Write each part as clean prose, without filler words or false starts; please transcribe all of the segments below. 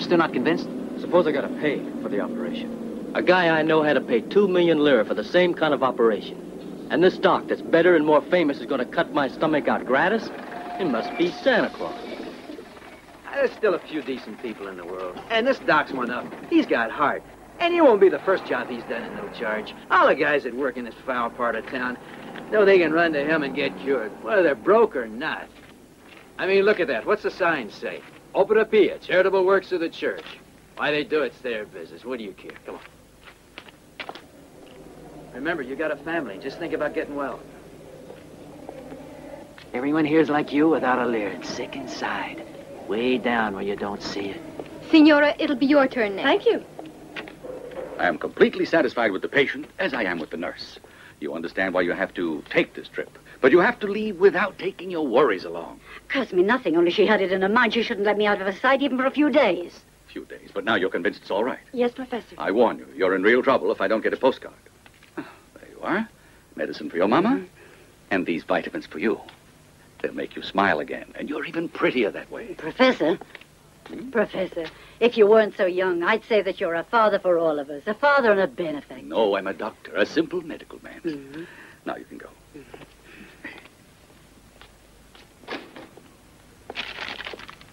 Still not convinced? Suppose I gotta pay for the operation. A guy I know had to pay 2 million lira for the same kind of operation. And this doc that's better and more famous is going to cut my stomach out gratis? It must be Santa Claus. There's still a few decent people in the world. And this doc's one up. He's got heart. And he won't be the first job he's done in no charge. All the guys that work in this foul part of town know they can run to him and get cured, whether they're broke or not. I mean, look at that. What's the sign say? Opera Pia, charitable works of the church. Why they do it's their business. What do you care? Come on. Remember, you got a family. Just think about getting well. Everyone here's like you without a lid, sick inside. Way down where you don't see it. Signora, it'll be your turn next. Thank you. I am completely satisfied with the patient, as I am with the nurse. You understand why you have to take this trip. But you have to leave without taking your worries along. Cost me nothing, only she had it in her mind she shouldn't let me out of her sight even for a few days. Few days, but now you're convinced it's all right. Yes, Professor. I warn you, you're in real trouble if I don't get a postcard. There you are. Medicine for your mama, and these vitamins for you. They'll make you smile again, and you're even prettier that way. Professor? Professor, if you weren't so young, I'd say that you're a father for all of us. A father and a benefactor. No, I'm a doctor, a simple medical man. Now you can go.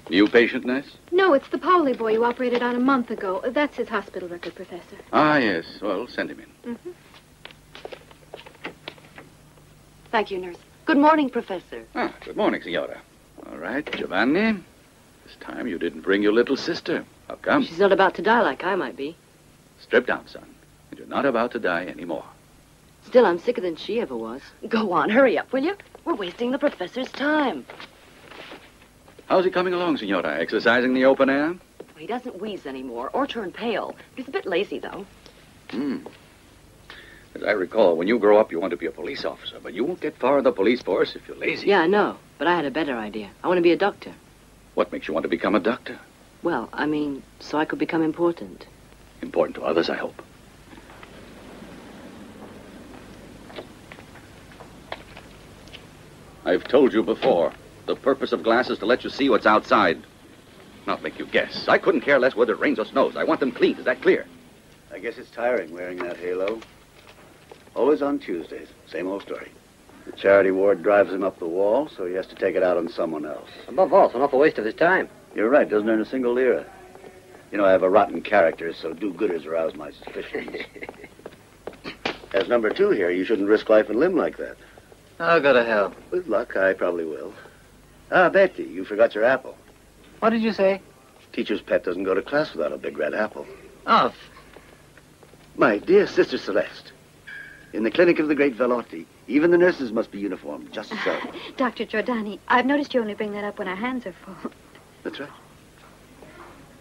New patient, nurse? No, it's the Pauli boy you operated on a month ago. That's his hospital record, Professor. Ah, yes. Well, send him in. Thank you, nurse. Good morning, Professor. Ah, good morning, Signora. All right, Giovanni. This time you didn't bring your little sister. How come? She's not about to die like I might be. Strip down, son. And you're not about to die anymore. Still, I'm sicker than she ever was. Go on, hurry up, will you? We're wasting the professor's time. How's he coming along, Signora? Exercising in the open air? He doesn't wheeze anymore or turn pale. He's a bit lazy, though. As I recall, when you grow up, you want to be a police officer, but you won't get far in the police force if you're lazy. Yeah, I know, but I had a better idea. I want to be a doctor. What makes you want to become a doctor? Well, I mean, so I could become important. Important to others, I hope. I've told you before, the purpose of glass is to let you see what's outside, not make you guess. I couldn't care less whether it rains or snows. I want them clean. Is that clear? I guess it's tiring wearing that halo. Always on Tuesdays. Same old story. The charity ward drives him up the wall, so he has to take it out on someone else. Above all, it's an awful waste of his time. You're right, doesn't earn a single lira. You know, I have a rotten character, so do-gooders arouse my suspicions. As number 2 here, you shouldn't risk life and limb like that. Oh, go to hell. With luck, I probably will. Ah, Betty, you forgot your apple. What did you say? Teacher's pet doesn't go to class without a big red apple. Oh, My dear Sister Celeste, in the clinic of the great Vallotti, even the nurses must be uniformed, just so. Dr. Giordani, I've noticed you only bring that up when our hands are full. That's right.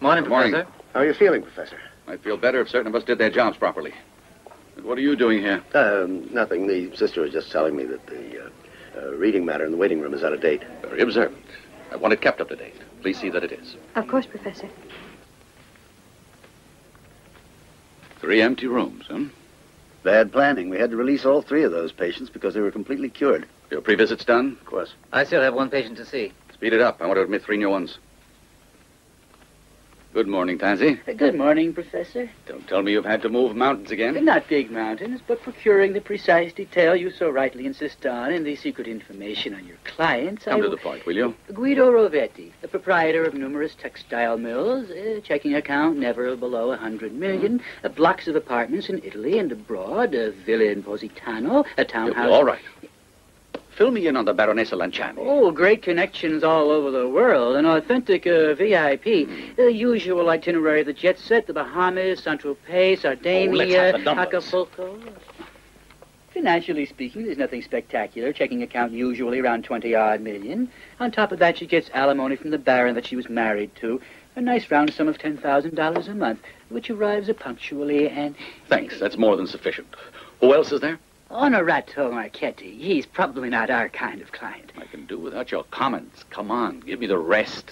morning, Good morning. Professor. How are you feeling, Professor? I'd feel better if certain of us did their jobs properly. But what are you doing here? Nothing. The sister was just telling me that the reading matter in the waiting room is out of date. Very observant. I want it kept up to date. Please see that it is. Of course, Professor. 3 empty rooms, huh? Bad planning. We had to release all 3 of those patients because they were completely cured. Your pre-visit's done? Of course. I still have one patient to see. Speed it up. I want to admit 3 new ones. Good morning, Tansy. Good morning, Professor. Don't tell me you've had to move mountains again. Not big mountains, but procuring the precise detail you so rightly insist on and the secret information on your clients. Come to the point, will you? Guido Rovetti, the proprietor of numerous textile mills, checking account never below 100 million, blocks of apartments in Italy and abroad, a villa in Positano, a townhouse... All right. Fill me in on the Baroness Lanciani. Oh, great connections all over the world. An authentic VIP. The usual itinerary of the jet set, the Bahamas, Saint-Tropez, Sardinia, Acapulco. Financially speaking, there's nothing spectacular. Checking account usually around 20-odd million. On top of that, she gets alimony from the Baron that she was married to. A nice round sum of $10,000 a month, which arrives punctually and... Thanks. That's more than sufficient. Who else is there? Onorato Marchetti. He's probably not our kind of client. I can do without your comments. Come on, give me the rest.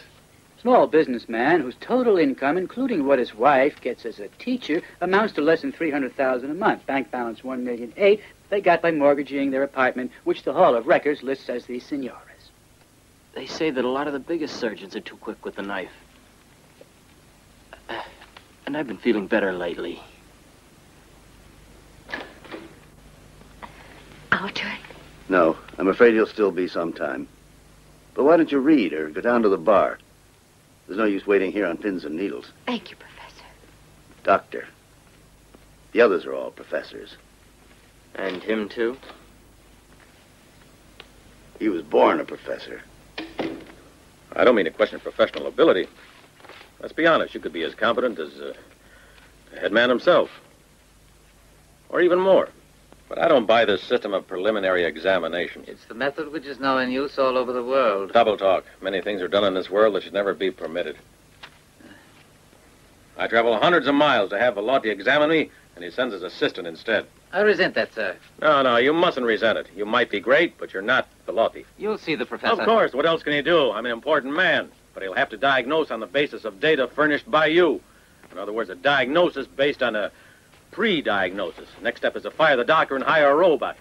Small businessman whose total income, including what his wife gets as a teacher, amounts to less than $300,000 a month. Bank balance $1.8 million. They got by mortgaging their apartment, which the Hall of Records lists as the Signora's. They say that a lot of the biggest surgeons are too quick with the knife. And I've been feeling better lately. Our turn. No, I'm afraid you'll still be some time. But why don't you read or go down to the bar? There's no use waiting here on pins and needles. Thank you, Professor. Doctor. The others are all professors. And him, too? He was born a professor. I don't mean to question professional ability. Let's be honest, you could be as competent as the head man himself. Or even more. But I don't buy this system of preliminary examination. It's the method which is now in use all over the world. Double talk. Many things are done in this world that should never be permitted. I travel hundreds of miles to have Vallotti examine me, and he sends his assistant instead. I resent that, sir. No, you mustn't resent it. You might be great, but you're not Vallotti. You'll see the professor. Of course. What else can he do? I'm an important man. But he'll have to diagnose on the basis of data furnished by you. In other words, a diagnosis based on a pre-diagnosis. Next step is to fire the doctor and hire a robot.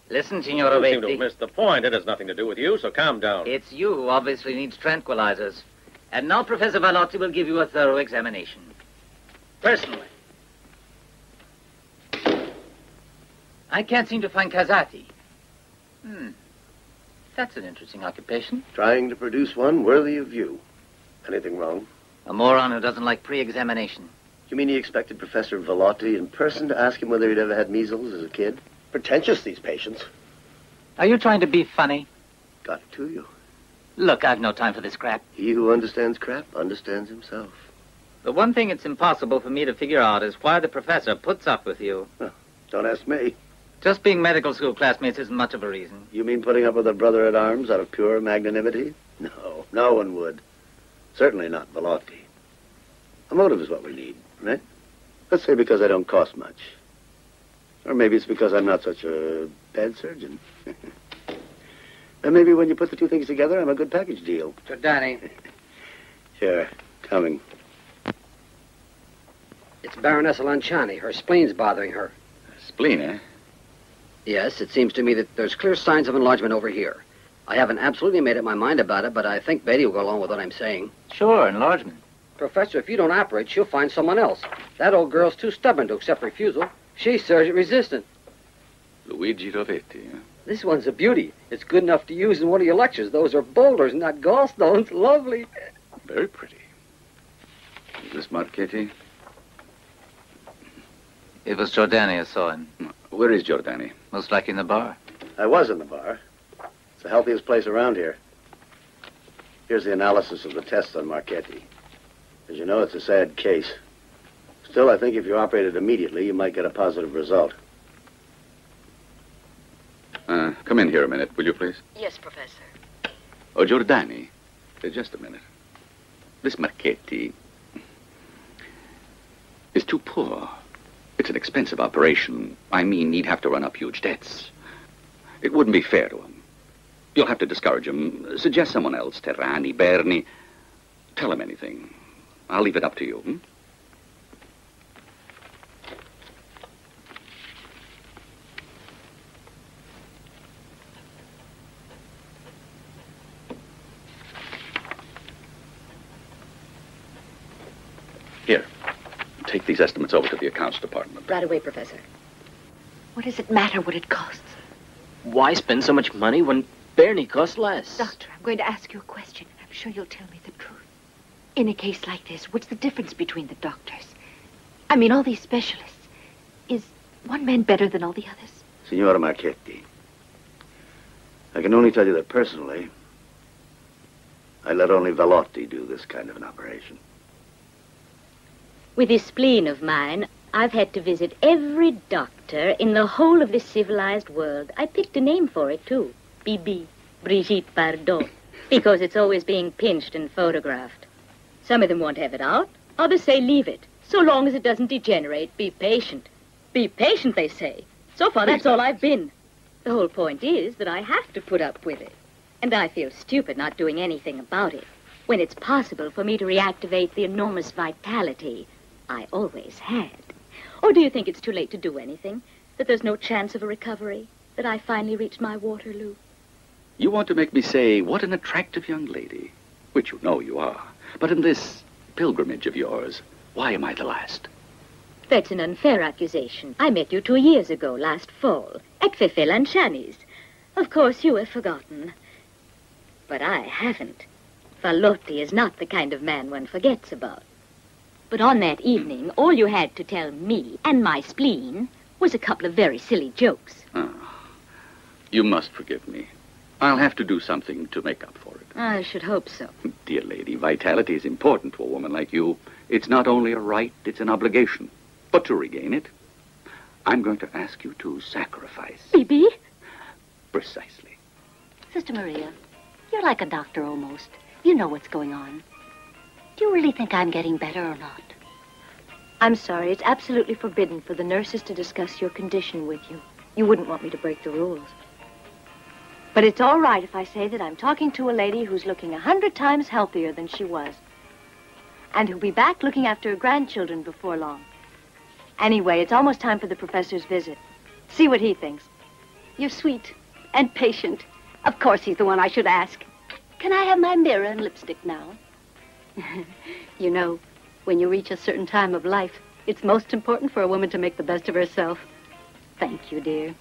Listen, Signor You seem to Rovetti. have missed the point. It has nothing to do with you, so calm down. It's you who obviously needs tranquilizers. And now Professor Vallotti will give you a thorough examination. Personally. I can't seem to find Casati. That's an interesting occupation. Trying to produce one worthy of you. Anything wrong? A moron who doesn't like pre-examination. You mean he expected Professor Vallotti in person to ask him whether he'd ever had measles as a kid? Pretentious, these patients. Are you trying to be funny? Got it to you. Look, I've no time for this crap. He who understands crap understands himself. The one thing it's impossible for me to figure out is why the professor puts up with you. Well, don't ask me. Just being medical school classmates isn't much of a reason. You mean putting up with a brother-at-arms out of pure magnanimity? No, no one would. Certainly not Vallotti. A motive is what we need, right? Let's say because I don't cost much. Or maybe it's because I'm not such a bad surgeon. And maybe when you put the two things together, I'm a good package deal. Giordani. Sure, coming. It's Baroness Lanciani. Her spleen's bothering her. Spleen, eh? Yes, it seems to me that there's clear signs of enlargement over here. I haven't absolutely made up my mind about it, but I think Betty will go along with what I'm saying. Sure, enlargement. Professor, if you don't operate, she'll find someone else. That old girl's too stubborn to accept refusal. She's surgeon resistant. Luigi Rovetti, eh? This one's a beauty. It's good enough to use in one of your lectures. Those are boulders, not gallstones. Lovely. Very pretty. Miss Montkitty? It was Giordani I saw him. Where is Giordani? Most likely in the bar. I was in the bar. It's the healthiest place around here. Here's the analysis of the tests on Marchetti. As you know, it's a sad case. Still, I think if you operated immediately, you might get a positive result. Come in here a minute, will you, please? Yes, Professor. Oh, Giordani. Just a minute. This Marchetti is too poor. It's an expensive operation. I mean, he'd have to run up huge debts. It wouldn't be fair to him. You'll have to discourage him. Suggest someone else. Terrani, Berni. Tell him anything. I'll leave it up to you. Hmm? Here. Take these estimates over to the accounts department. Right away, Professor. What does it matter what it costs? Why spend so much money when Bernie costs less? Doctor, I'm going to ask you a question. I'm sure you'll tell me the truth. In a case like this, what's the difference between the doctors? I mean, all these specialists. Is one man better than all the others? Signora Marchetti, I can only tell you that personally, I let only Vallotti do this kind of an operation. With this spleen of mine, I've had to visit every doctor in the whole of this civilized world. I picked a name for it, too. Bibi, Brigitte Bardot, because it's always being pinched and photographed. Some of them won't have it out. Others say leave it, so long as it doesn't degenerate. Be patient. Be patient, they say. So far, that's all I've been. The whole point is that I have to put up with it. And I feel stupid not doing anything about it, when it's possible for me to reactivate the enormous vitality I always had. Or do you think it's too late to do anything? That there's no chance of a recovery? That I finally reached my Waterloo? You want to make me say, what an attractive young lady, which you know you are. But in this pilgrimage of yours, Why am I the last? That's an unfair accusation. I met you 2 years ago, last fall, at Fefe Lanciani's. Of course, you have forgotten. But I haven't. Vallotti is not the kind of man one forgets about. But on that evening, all you had to tell me and my spleen was a couple of very silly jokes. You must forgive me. I'll have to do something to make up for it. I should hope so. Dear lady, vitality is important to a woman like you. It's not only a right, it's an obligation. But to regain it, I'm going to ask you to sacrifice. Bibi? Precisely. Sister Maria, you're like a doctor almost. You know what's going on. Do you really think I'm getting better or not? I'm sorry. It's absolutely forbidden for the nurses to discuss your condition with you. You wouldn't want me to break the rules. But it's all right if I say that I'm talking to a lady who's looking 100 times healthier than she was. And who'll be back looking after her grandchildren before long. Anyway, it's almost time for the professor's visit. See what he thinks. You're sweet and patient. Of course he's the one I should ask. Can I have my mirror and lipstick now? You know, when you reach a certain time of life, it's most important for a woman to make the best of herself. Thank you, dear.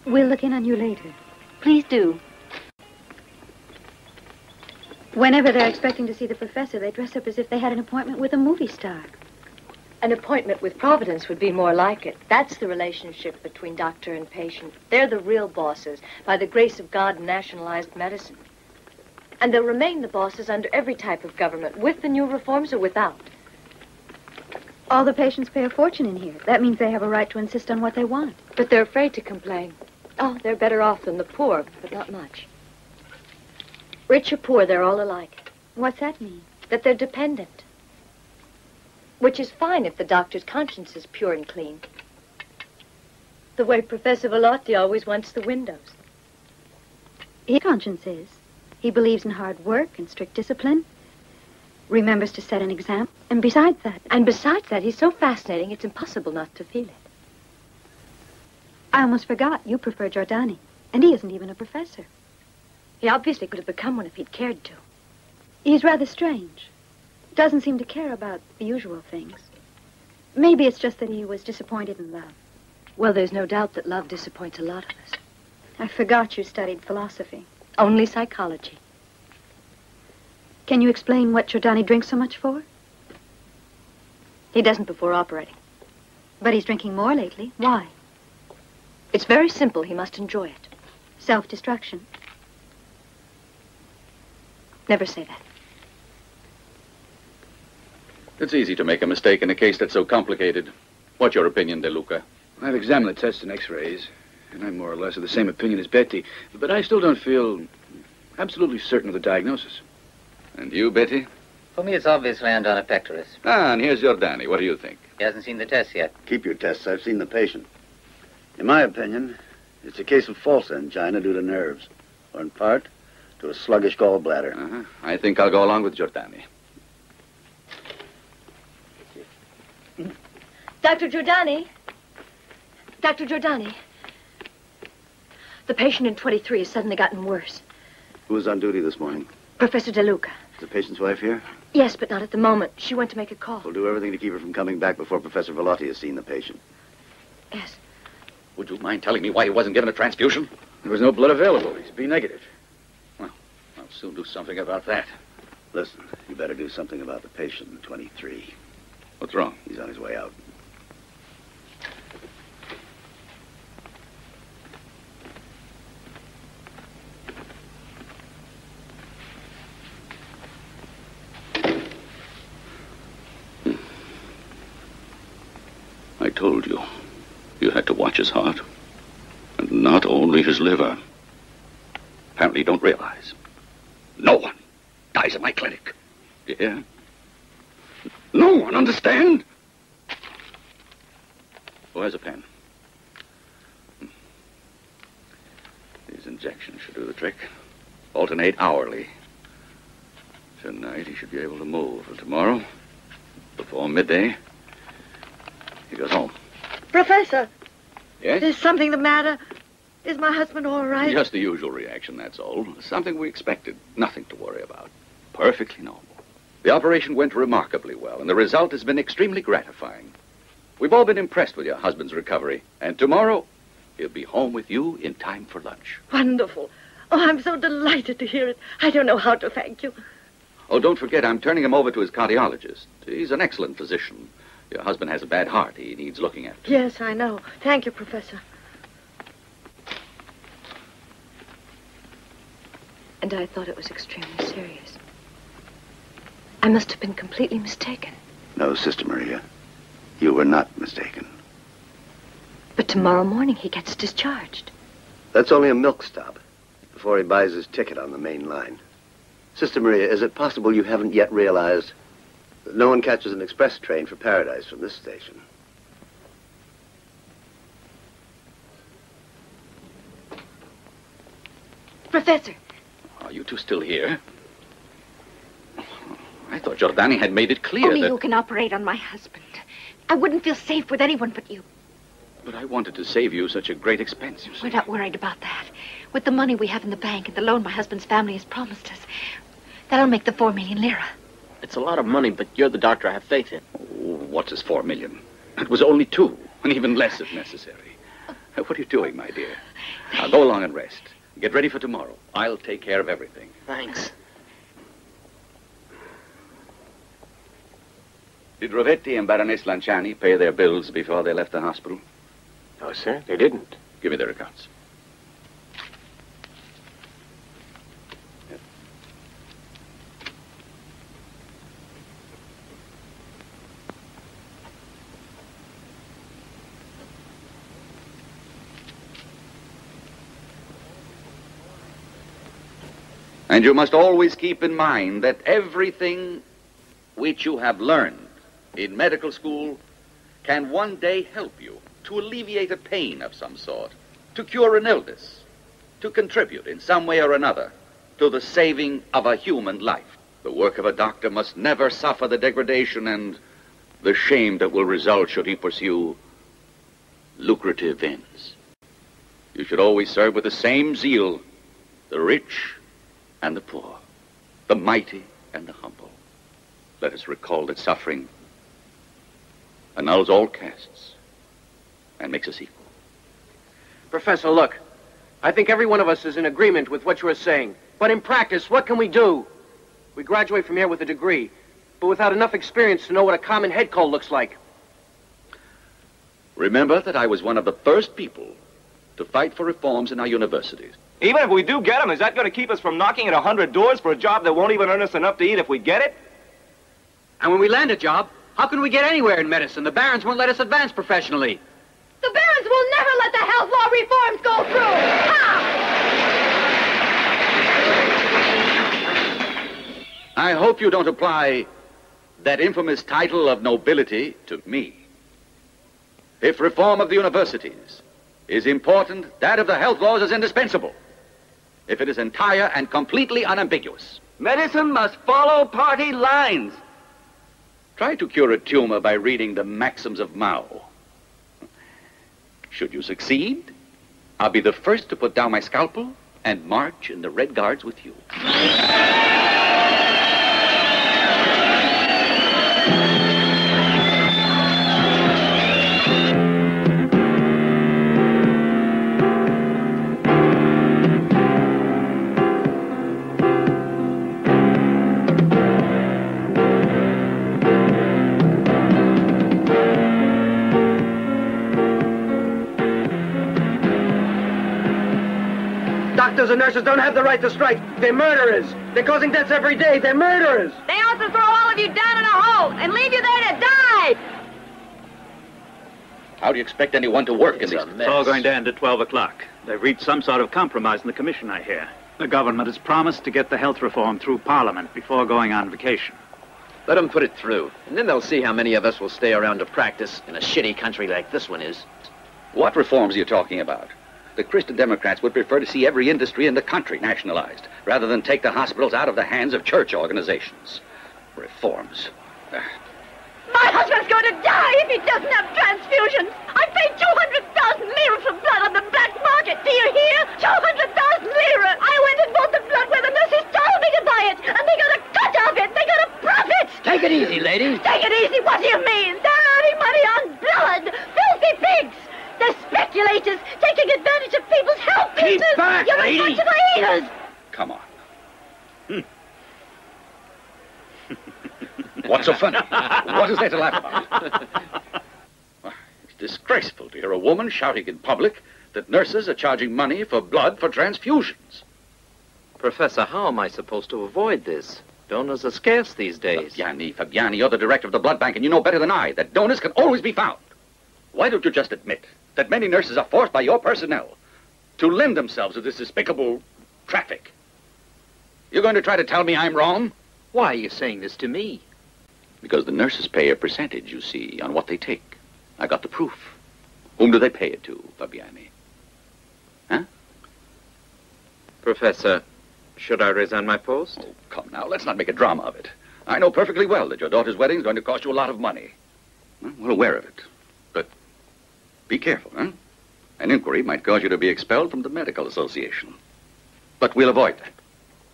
We'll look in on you later. Please do. Whenever they're expecting to see the professor, they dress up as if they had an appointment with a movie star. An appointment with Providence would be more like it. That's the relationship between doctor and patient. They're the real bosses, by the grace of God, nationalized medicine. And they'll remain the bosses under every type of government, with the new reforms or without. All the patients pay a fortune in here. That means they have a right to insist on what they want. But they're afraid to complain. Oh, they're better off than the poor, but not much. Rich or poor, they're all alike. What's that mean? That they're dependent. Which is fine if the doctor's conscience is pure and clean. The way Professor Vallotti always wants the windows. His conscience is. He believes in hard work and strict discipline. Remembers to set an example. And besides that, he's so fascinating, it's impossible not to feel it. I almost forgot. You prefer Giordani. And he isn't even a professor. He obviously could have become one if he'd cared to. He's rather strange. Doesn't seem to care about the usual things. Maybe it's just that he was disappointed in love. Well, there's no doubt that love disappoints a lot of us. I forgot you studied philosophy. Only psychology. Can you explain what Giordani drinks so much for? He doesn't before operating. But he's drinking more lately. Why? It's very simple. He must enjoy it. Self-destruction. Never say that. It's easy to make a mistake in a case that's so complicated. What's your opinion, De Luca? I've examined the tests and x-rays, and I'm more or less of the same opinion as Betty, but I still don't feel absolutely certain of the diagnosis. And you, Betty? For me, it's obviously angina pectoris. Ah, and here's Giordani. What do you think? He hasn't seen the tests yet. Keep your tests. I've seen the patient. In my opinion, it's a case of false angina due to nerves, or in part, to a sluggish gallbladder. Uh-huh. I think I'll go along with Giordani. Dr. Giordani. Dr. Giordani. The patient in 23 has suddenly gotten worse. Who was on duty this morning? Professor De Luca. Is the patient's wife here? Yes, but not at the moment. She went to make a call. We'll do everything to keep her from coming back before Professor Vallotti has seen the patient. Yes. Would you mind telling me why he wasn't given a transfusion? There was no blood available. He's B negative. Well, I'll soon do something about that. Listen, you better do something about the patient in 23. What's wrong? He's on his way out. I told you. You had to watch his heart. And not only his liver. Apparently you don't realize. No one dies at my clinic. You hear? No one, understand? Who has a pen? These injections should do the trick. Alternate hourly. Tonight he should be able to move. And tomorrow, before midday, he goes home. Professor. Yes? Is something the matter? Is my husband all right? Just the usual reaction, that's all. Something we expected. Nothing to worry about. Perfectly normal. The operation went remarkably well, and the result has been extremely gratifying. We've all been impressed with your husband's recovery, and tomorrow he'll be home with you in time for lunch. Wonderful. Oh, I'm so delighted to hear it. I don't know how to thank you. Oh, don't forget, I'm turning him over to his cardiologist. He's an excellent physician. Your husband has a bad heart. He needs looking at. Yes, I know. Thank you, Professor. And I thought it was extremely serious. I must have been completely mistaken. No, Sister Maria. You were not mistaken. But tomorrow morning he gets discharged. That's only a milk stop before he buys his ticket on the main line. Sister Maria, is it possible you haven't yet realized that no one catches an express train for paradise from this station? Professor. Are you two still here? I thought Giordani had made it clear Only that... you can operate on my husband. I wouldn't feel safe with anyone but you. But I wanted to save you such a great expense, you see. We're not worried about that. With the money we have in the bank and the loan my husband's family has promised us, that'll make the 4 million lira. It's a lot of money, but you're the doctor I have faith in. Oh, what's his 4 million? It was only 2, and even less if necessary. What are you doing, my dear? Now, go along and rest. Get ready for tomorrow. I'll take care of everything. Thanks. Did Rovetti and Baroness Lanciani pay their bills before they left the hospital? No, sir, they didn't. Give me their accounts. And you must always keep in mind that everything which you have learned in medical school can one day help you to alleviate a pain of some sort, to cure an illness, to contribute in some way or another to the saving of a human life. The work of a doctor must never suffer the degradation and the shame that will result should he pursue lucrative ends. You should always serve with the same zeal the rich and the poor, the mighty and the humble. Let us recall that suffering annuls all castes and makes us equal. Professor, look. I think every one of us is in agreement with what you are saying. But in practice, what can we do? We graduate from here with a degree, but without enough experience to know what a common head cold looks like. Remember that I was one of the first people to fight for reforms in our universities. Even if we do get them, is that going to keep us from knocking at 100 doors for a job that won't even earn us enough to eat if we get it? And when we land a job, how can we get anywhere in medicine? The barons won't let us advance professionally. The barons will never let the health law reforms go through! I hope you don't apply that infamous title of nobility to me. If reform of the universities is important, that of the health laws is indispensable. If it is entire and completely unambiguous. Medicine must follow party lines. Try to cure a tumor by reading the maxims of Mao. Should you succeed, I'll be the first to put down my scalpel and march in the Red Guards with you. Doctors and nurses don't have the right to strike. They're murderers. They're causing deaths every day. They're murderers. They ought to throw all of you down in a hole and leave you there to die! How do you expect anyone to work in these... It's all going to end at 12 o'clock. They've reached some sort of compromise in the commission, I hear. The government has promised to get the health reform through Parliament before going on vacation. Let them put it through, and then they'll see how many of us will stay around to practice in a shitty country like this one is. What reforms are you talking about? The Christian Democrats would prefer to see every industry in the country nationalized, rather than take the hospitals out of the hands of church organizations. Reforms. My husband's going to die if he doesn't have transfusions! I paid 200,000 lira for blood on the black market, do you hear? 200,000 lira! I went and bought the blood where the nurses told me to buy it, and they got a cut of it! They got a profit! Yes. Come on. What's so funny? What is there to laugh about? It's disgraceful to hear a woman shouting in public that nurses are charging money for blood for transfusions. Professor, how am I supposed to avoid this? Donors are scarce these days. Fabiani, you're the director of the blood bank, and you know better than I that donors can always be found. Why don't you just admit that many nurses are forced by your personnel to lend themselves to this despicable traffic? You're going to try to tell me I'm wrong? Why are you saying this to me? Because the nurses pay a percentage, you see, on what they take. I got the proof. Whom do they pay it to, Fabiani? Huh? Professor, should I resign my post? Oh, come now, let's not make a drama of it. I know perfectly well that your daughter's wedding is going to cost you a lot of money. We're aware of it. But be careful, huh? An inquiry might cause you to be expelled from the medical association. But we'll avoid that.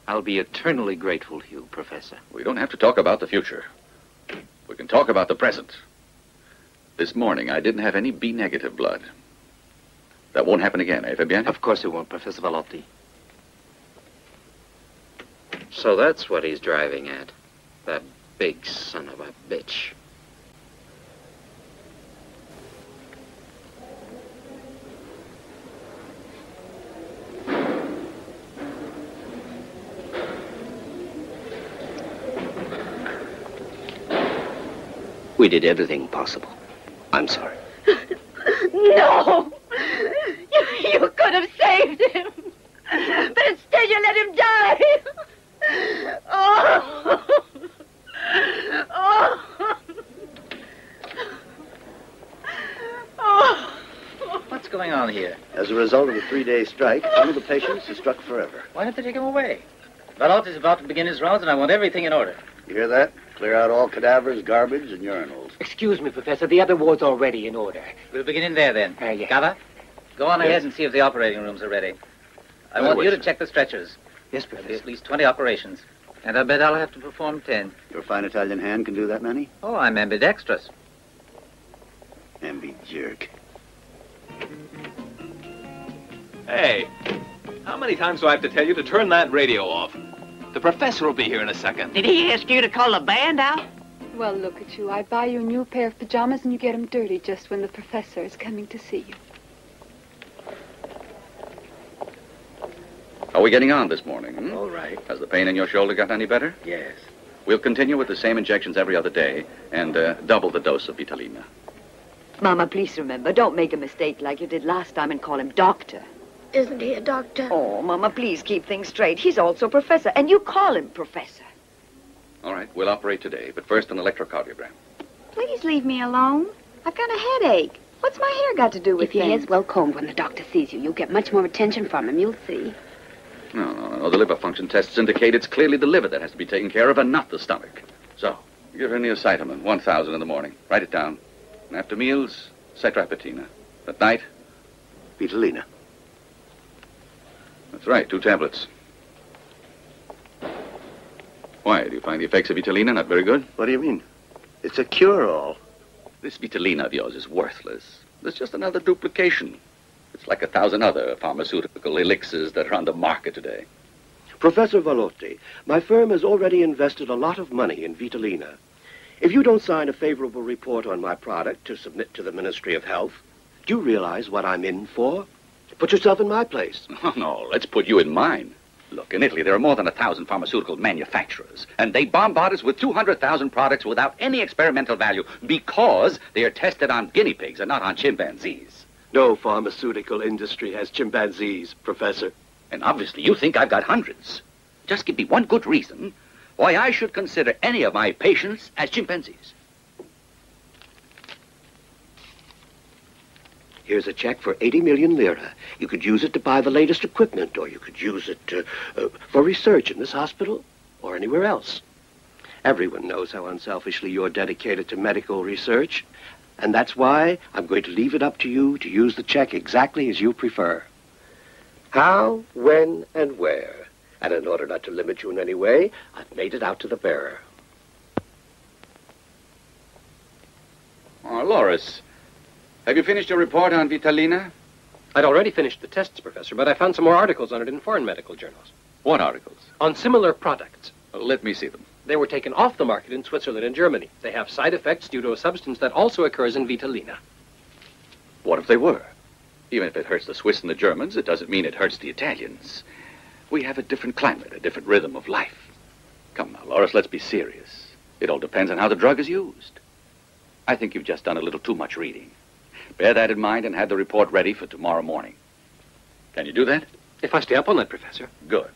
I'll be eternally grateful to you, Professor. We don't have to talk about the future. We can talk about the present. This morning, I didn't have any B-negative blood. That won't happen again, eh, Fabiani? Of course it won't, Professor Vallotti. So that's what he's driving at. That big son of a bitch. We did everything possible. I'm sorry. No! You could have saved him. But instead you let him die. Oh! Oh! Oh! What's going on here? As a result of the 3-day strike, one of the patients is struck forever. Why don't they take him away? Vallotti's about to begin his rounds, and I want everything in order. You hear that? Clear out all cadavers, garbage, and urinals. Excuse me, Professor. The other ward's already in order. We'll begin in there, then. Yeah. Gaba, go on ahead and see if the operating rooms are ready. I want you to check the stretchers. Yes, There'll Professor. be at least 20 operations. And I bet I'll have to perform 10. Your fine Italian hand can do that many? Oh, I'm ambidextrous. Ambi-jerk. Hey, how many times do I have to tell you to turn that radio off? The professor will be here in a second. Did he ask you to call the band out? Well, look at you. I buy you a new pair of pajamas and you get them dirty just when the professor is coming to see you. How are we getting on this morning? All right. Has the pain in your shoulder gotten any better? Yes. We'll continue with the same injections every other day and double the dose of Vitalin. Mama, please remember, don't make a mistake like you did last time and call him doctor. Isn't he a doctor? Oh, Mama, please keep things straight. He's also professor, and you call him professor. All right, we'll operate today, but first an electrocardiogram. Please leave me alone. I've got a headache. What's my hair got to do with If your things? hair's well combed when the doctor sees you, you'll get much more attention from him. You'll see. No. The liver function tests indicate it's clearly the liver that has to be taken care of and not the stomach. So, give her neositamin, 1,000 in the morning. Write it down. And after meals, citrapatina. At night, Vitalina. That's right, 2 tablets. Why, do you find the effects of Vitalina not very good? What do you mean? It's a cure-all. This Vitalina of yours is worthless. It's just another duplication. It's like 1,000 other pharmaceutical elixirs that are on the market today. Professor Vallotti, my firm has already invested a lot of money in Vitalina. If you don't sign a favorable report on my product to submit to the Ministry of Health, do you realize what I'm in for? Put yourself in my place. Oh, no, let's put you in mine. Look, in Italy, there are more than 1,000 pharmaceutical manufacturers, and they bombard us with 200,000 products without any experimental value because they are tested on guinea pigs and not on chimpanzees. No pharmaceutical industry has chimpanzees, Professor. And obviously you think I've got hundreds. Just give me one good reason why I should consider any of my patients as chimpanzees. Here's a check for 80 million lira. You could use it to buy the latest equipment, or you could use it for research in this hospital or anywhere else. Everyone knows how unselfishly you're dedicated to medical research, and that's why I'm going to leave it up to you to use the check exactly as you prefer. How, when, and where. And in order not to limit you in any way, I've made it out to the bearer. Oh, Loris, have you finished your report on Vitalina? I'd already finished the tests, Professor, but I found some more articles on it in foreign medical journals. What articles? On similar products. Let me see them. They were taken off the market in Switzerland and Germany. They have side effects due to a substance that also occurs in Vitalina. What if they were? Even if it hurts the Swiss and the Germans, it doesn't mean it hurts the Italians. We have a different climate, a different rhythm of life. Come now, Loris, let's be serious. It all depends on how the drug is used. I think you've just done a little too much reading. Bear that in mind and have the report ready for tomorrow morning. Can you do that? If I stay up on that, Professor. Good.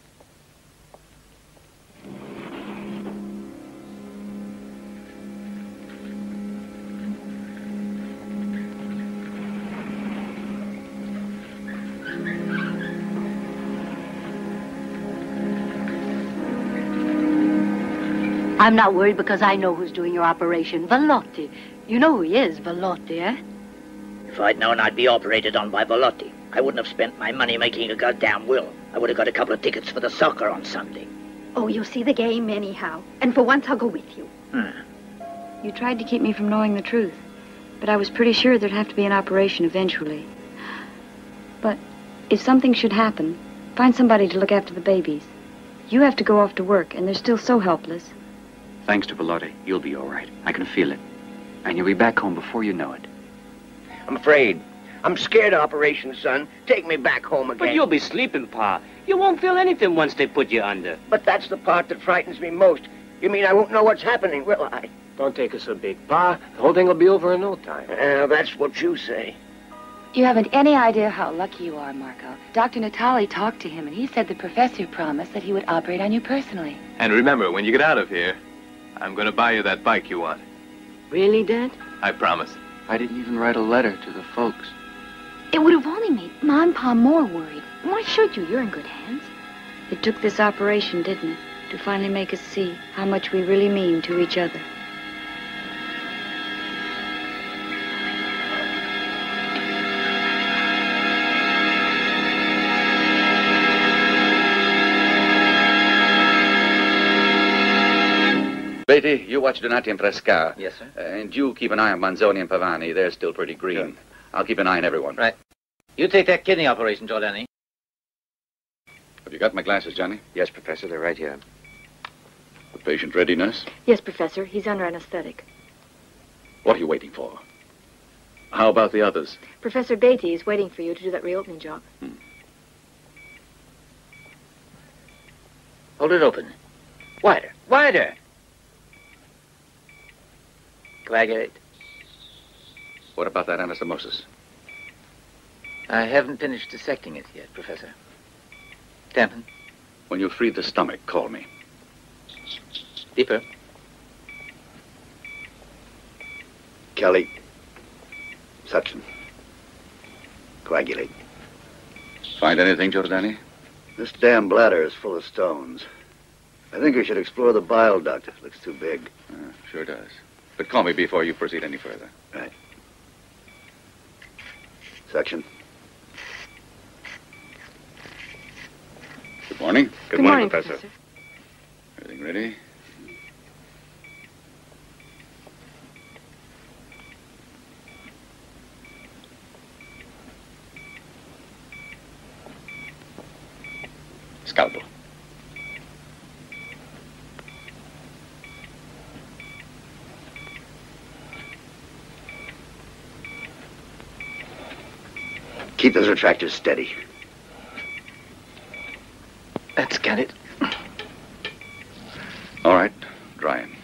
I'm not worried because I know who's doing your operation. Vallotti. You know who he is, Vallotti, eh? If I'd known I'd be operated on by Vallotti, I wouldn't have spent my money making a goddamn will. I would have got a couple of tickets for the soccer on Sunday. Oh, you'll see the game anyhow. And for once, I'll go with you. You tried to keep me from knowing the truth, but I was pretty sure there'd have to be an operation eventually. But if something should happen, find somebody to look after the babies. You have to go off to work, and they're still so helpless. Thanks to Vallotti, you'll be all right. I can feel it. And you'll be back home before you know it. I'm afraid. I'm scared of operations, son. Take me back home again. But you'll be sleeping, Pa. You won't feel anything once they put you under. But that's the part that frightens me most. You mean I won't know what's happening, will I? Don't take it so big, Pa. The whole thing will be over in no time. That's what you say. You haven't any idea how lucky you are, Marco. Dr. Natali talked to him, and he said the professor promised that he would operate on you personally. And remember, when you get out of here, I'm going to buy you that bike you want. Really, Dad? I promise. I didn't even write a letter to the folks. It would have only made Ma and Pa more worried. Why should you? You're in good hands. It took this operation, didn't it, to finally make us see how much we really mean to each other. Beatty, you watch Donati and Fresca. Yes, sir. And you keep an eye on Manzoni and Pavani. They're still pretty green. Sure. I'll keep an eye on everyone. Right. You take that kidney operation, Giordani. Have you got my glasses, Johnny? Yes, Professor, they're right here. The patient ready, nurse? Yes, Professor. He's under anesthetic. What are you waiting for? How about the others? Professor Beatty is waiting for you to do that reopening job. Hold it open. Wider. Wider. Coagulate. What about that anastomosis? I haven't finished dissecting it yet, Professor. Dampen. When you free the stomach, call me. Deeper. Kelly. Suction. Coagulate. Find anything, Giordani? This damn bladder is full of stones. I think we should explore the bile duct. It looks too big. Sure does. But call me before you proceed any further. Right. Suction. Good morning. Good morning, Professor. Everything ready? Scalpel. Keep those retractors steady. Let's get it. All right. Dry in.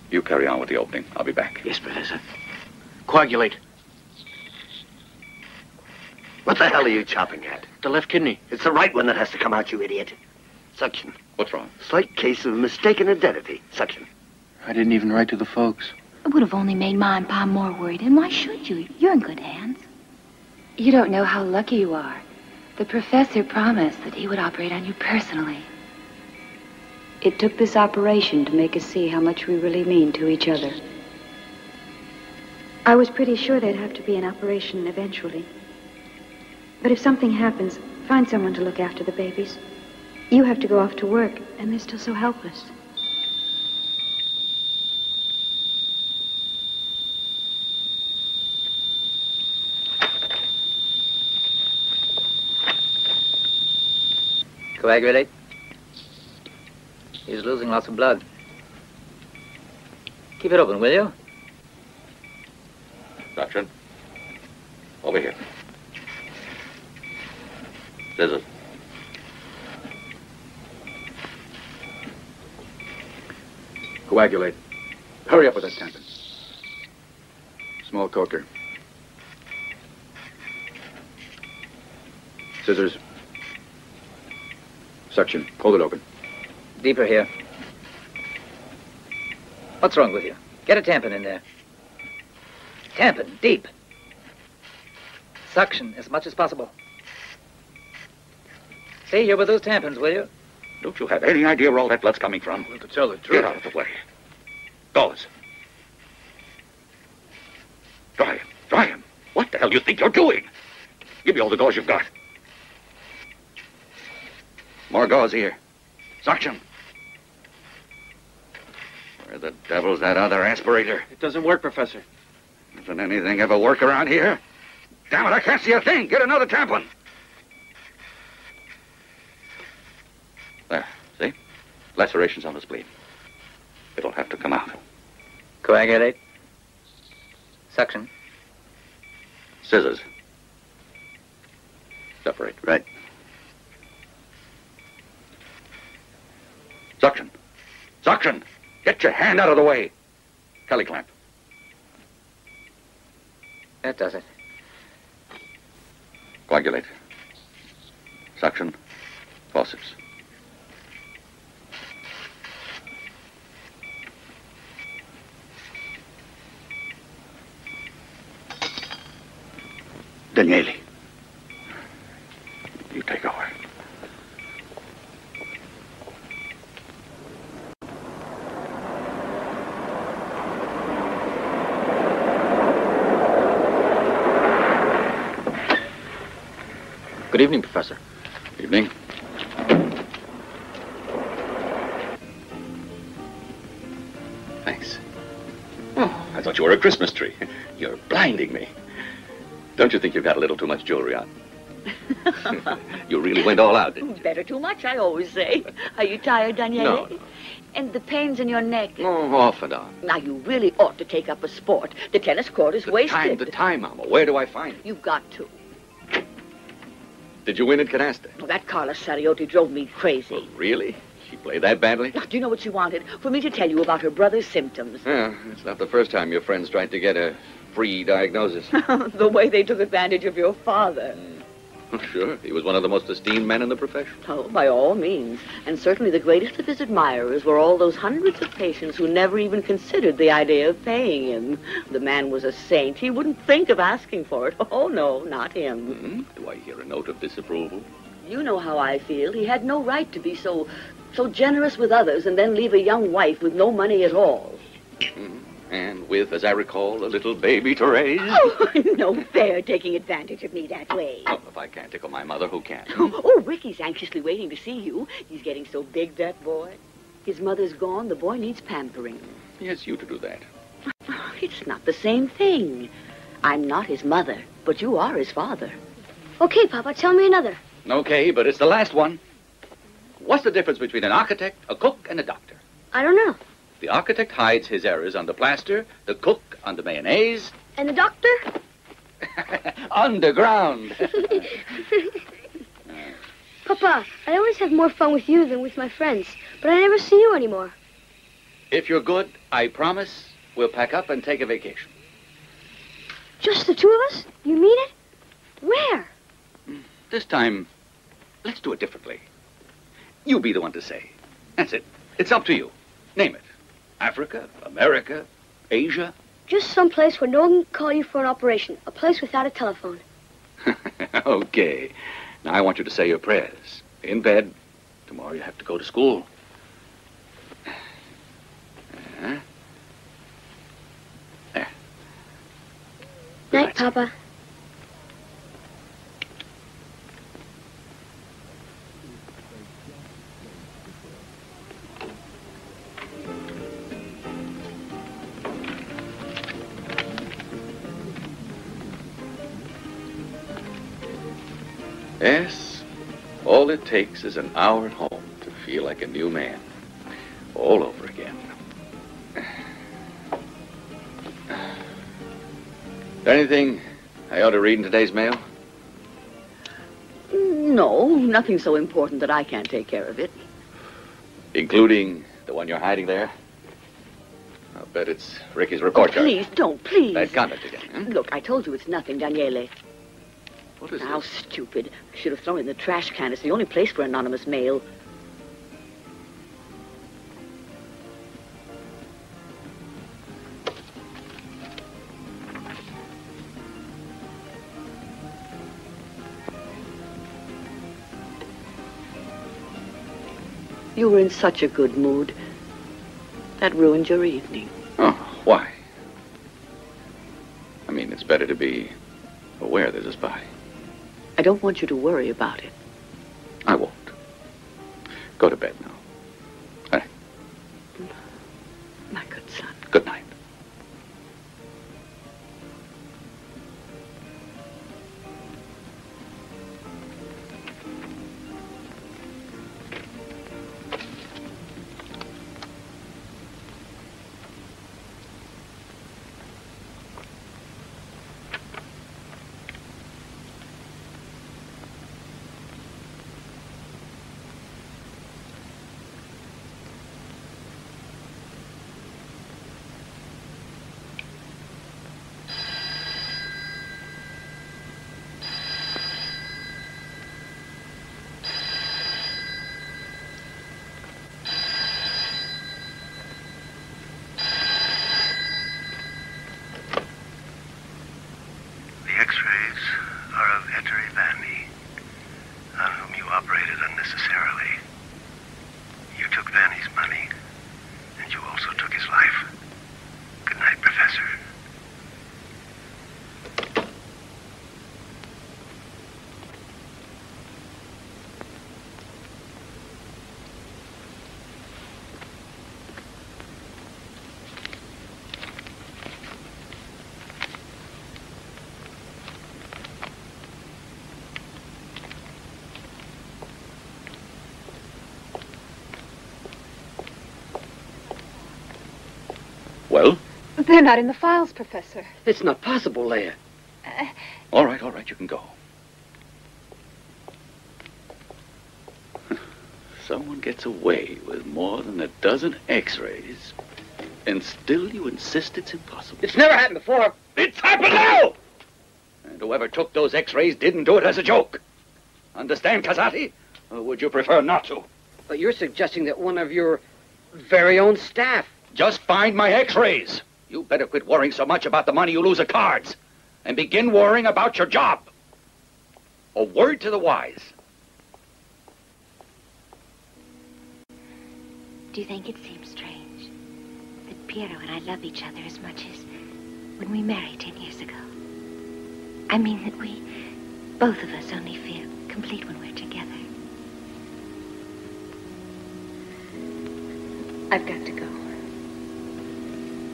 You carry on with the opening. I'll be back. Yes, Professor. Coagulate. What the hell are you chopping at? The left kidney. It's the right one that has to come out, you idiot. Suction. What's wrong? Slight case of mistaken identity. Suction. I didn't even write to the folks. It would have only made Ma and Pa more worried, and why should you? You're in good hands. You don't know how lucky you are. The professor promised that he would operate on you personally. It took this operation to make us see how much we really mean to each other. I was pretty sure there'd have to be an operation eventually. But if something happens, find someone to look after the babies. You have to go off to work, and they're still so helpless. Coagulate. He's losing lots of blood. Keep it open, will you? Doctor, over here. Scissors. Coagulate. Hurry up with that tampon. Small coker. Scissors. Suction. Hold it open. Deeper here. What's wrong with you? Get a tampon in there. Tampon, deep. Suction as much as possible. Stay here with those tampons, will you? Don't you have any idea where all that blood's coming from? Well, to tell the truth. Get out of the way. Gauze. Dry him. Dry him. What the hell do you think you're doing? Give me all the gauze you've got. More gauze here. Suction. Where the devil's that other aspirator? It doesn't work, Professor. Doesn't anything ever work around here? Damn it, I can't see a thing. Get another tampon. There, see? Lacerations on the spleen. It'll have to come out. Coagulate. Suction. Scissors. Separate. Right. Suction. Suction! Get your hand out of the way. Kelly clamp. That does it. Coagulate. Suction. Forceps. Daniele. You take over. Good evening, Professor. Evening. Thanks. Oh, I thought you were a Christmas tree. You're blinding me. Don't you think you've got a little too much jewelry on? You really went all out, didn't you? Better too much, I always say. Are you tired, Daniele? No. And the pains in your neck? Oh, off and on. Now, you really ought to take up a sport. The tennis court is wasted. The time, Mama. Where do I find it? You've got to. Did you win at Canasta? Oh, that Carla Sariotti drove me crazy. Oh, really? She played that badly? Now, do you know what she wanted? For me to tell you about her brother's symptoms. Yeah, it's not the first time your friends tried to get a free diagnosis. The way they took advantage of your father. Oh, sure. He was one of the most esteemed men in the profession. Oh, by all means. And certainly the greatest of his admirers were all those hundreds of patients who never even considered the idea of paying him. The man was a saint. He wouldn't think of asking for it. Oh, no, not him. Mm-hmm. Do I hear a note of disapproval? You know how I feel. He had no right to be so generous with others and then leave a young wife with no money at all. Mm-hmm. And with, as I recall, a little baby to raise. Oh, no fair taking advantage of me that way. Oh, if I can't tickle my mother, who can? Oh, Ricky's anxiously waiting to see you. He's getting so big, that boy. His mother's gone. The boy needs pampering. He has you to do that. It's not the same thing. I'm not his mother, but you are his father. Okay, Papa, tell me another. Okay, but it's the last one. What's the difference between an architect, a cook, and a doctor? I don't know. The architect hides his errors under plaster, the cook under mayonnaise. And the doctor? Underground. Papa, I always have more fun with you than with my friends, but I never see you anymore. If you're good, I promise we'll pack up and take a vacation. Just the two of us? You mean it? Where? This time, let's do it differently. You be the one to say. That's it. It's up to you. Name it. Africa, America, Asia. Just some place where no one can call you for an operation. A place without a telephone. Okay. Now I want you to say your prayers. In bed. Tomorrow you have to go to school. There. Night, Papa. All it takes is an hour at home to feel like a new man. All over again. Anything I ought to read in today's mail? No, nothing so important that I can't take care of it. Including the one you're hiding there? I'll bet it's Ricky's report card. Please, don't, please. Bad conduct again, huh? Look, I told you it's nothing, Daniele. What is How this? stupid. I should have thrown it in the trash can. It's the only place for anonymous mail. You were in such a good mood. That ruined your evening. Oh, why? I mean, it's better to be aware there's a spy. I don't want you to worry about it. I won't. Go to bed now. All right. My good son. Good night. Well? They're not in the files, Professor. It's not possible, Leia. All right, you can go. Someone gets away with more than a dozen X-rays, and still you insist it's impossible. It's never happened before. It's happened now! And whoever took those X-rays didn't do it as a joke. Understand, Casati? Or would you prefer not to? But you're suggesting that one of your very own staff... Just find my X-rays. You better quit worrying so much about the money you lose at cards and begin worrying about your job. A word to the wise. Do you think it seems strange that Piero and I love each other as much as when we married 10 years ago? I mean that we, both of us, only feel complete when we're together. I've got to go.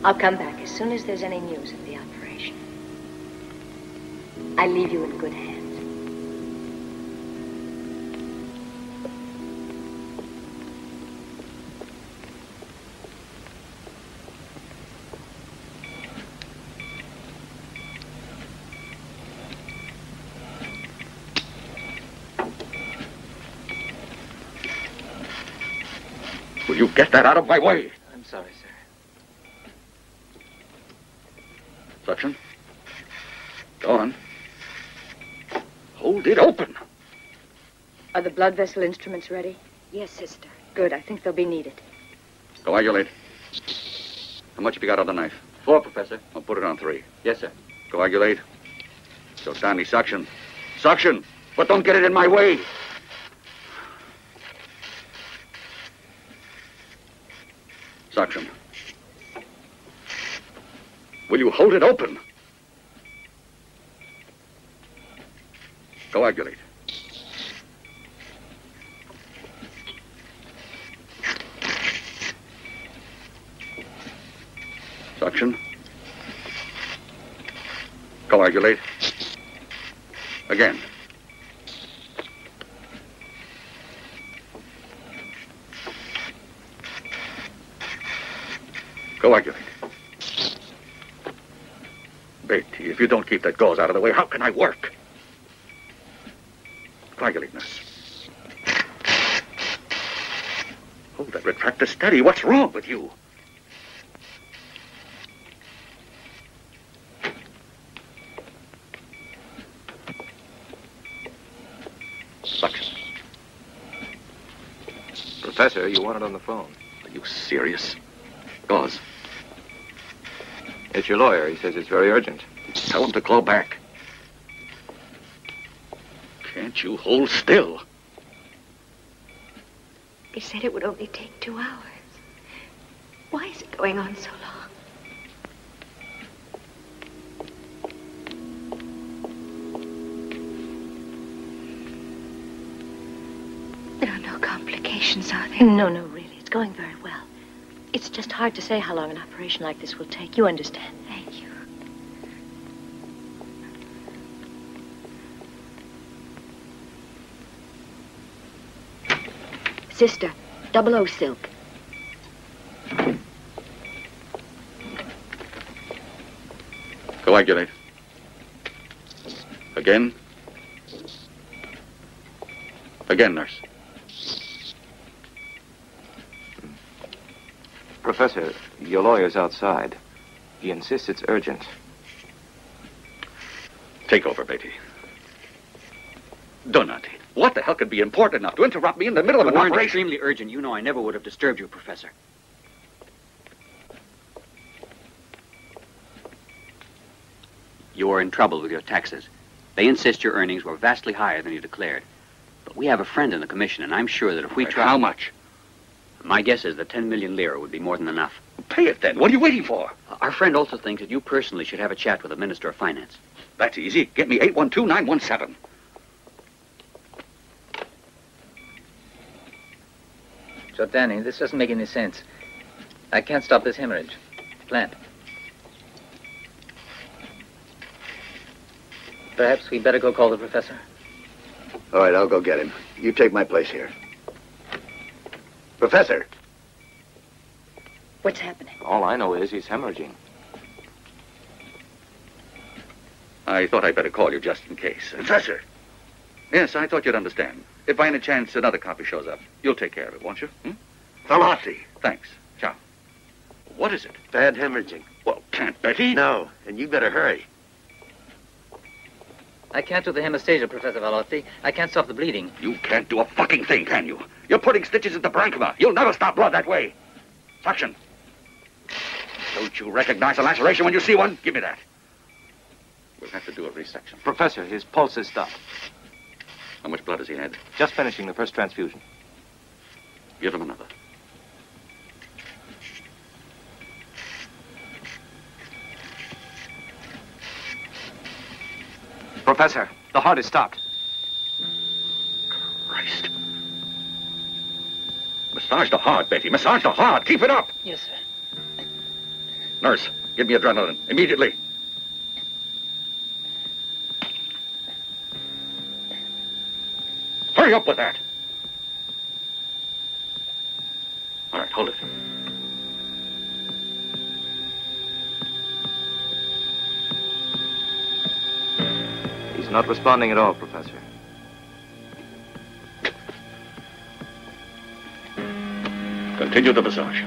I'll come back as soon as there's any news of the operation. I leave you in good hands. Will you get that out of my way? I'm sorry, sir. Suction. Go on. Hold it open. Are the blood vessel instruments ready? Yes, sister. Good. I think they'll be needed. Coagulate. How much have you got on the knife? 4, Professor. I'll put it on 3. Yes, sir. Coagulate. Giordani, suction. Suction! But don't get it in my way. Suction. Will you hold it open? Coagulate. Suction. Coagulate. Again. Coagulate. Betty, if you don't keep that gauze out of the way, how can I work? Coagulate, nurse. Hold that retractor steady. What's wrong with you? Suction. Professor, you want it on the phone. Are you serious? Gauze. It's your lawyer. He says it's very urgent. Tell him to call back. Can't you hold still? They said it would only take 2 hours. Why is it going on so long? There are no complications, are there? No, really. It's going very well. It's just hard to say how long an operation like this will take. You understand? Thank you. Sister, 00 silk. Coagulate. Again. Again, nurse. Professor, your lawyer's outside. He insists it's urgent. Take over, Betty. Donati, what the hell could be important enough to interrupt me in the middle of an operation? Extremely urgent. You know I never would have disturbed you, Professor. You are in trouble with your taxes. They insist your earnings were vastly higher than you declared. But we have a friend in the commission, and I'm sure that if we try... How much? My guess is that 10 million lira would be more than enough. Pay it then. What are you waiting for? Our friend also thinks that you personally should have a chat with the Minister of Finance. That's easy. Get me 812-917. Giordani, this doesn't make any sense. I can't stop this hemorrhage. Plant. Perhaps we'd better go call the professor. All right, I'll go get him. You take my place here. Professor. What's happening? All I know is he's hemorrhaging. I thought I'd better call you just in case. Professor. Yes, I thought you'd understand. If by any chance another copy shows up, you'll take care of it, won't you? Vallotti. Thanks. Ciao. What is it? Bad hemorrhaging. Well, can't Betty? No, and you better hurry. I can't do the hemostasia, Professor Vallotti. I can't stop the bleeding. You can't do a fucking thing, can you? You're putting stitches into parenchyma. You'll never stop blood that way. Suction. Don't you recognize a laceration when you see one? Give me that. We'll have to do a resection. Professor, his pulse has stopped. How much blood has he had? Just finishing the first transfusion. Give him another. Professor, the heart is stopped. Christ. Massage the heart, Betty. Massage the heart. Keep it up. Yes, sir. Nurse, give me adrenaline. Immediately. Hurry up with that. All right, hold it. He's not responding at all, Professor. Continue the massage.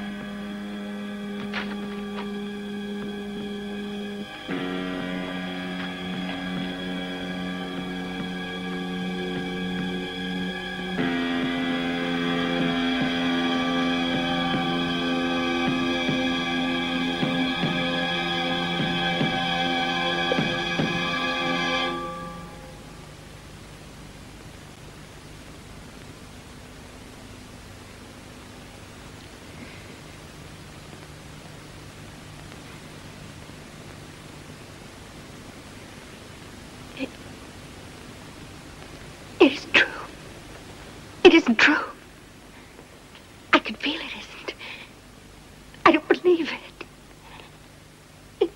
It is true. It isn't true. I can feel it isn't. I don't believe it.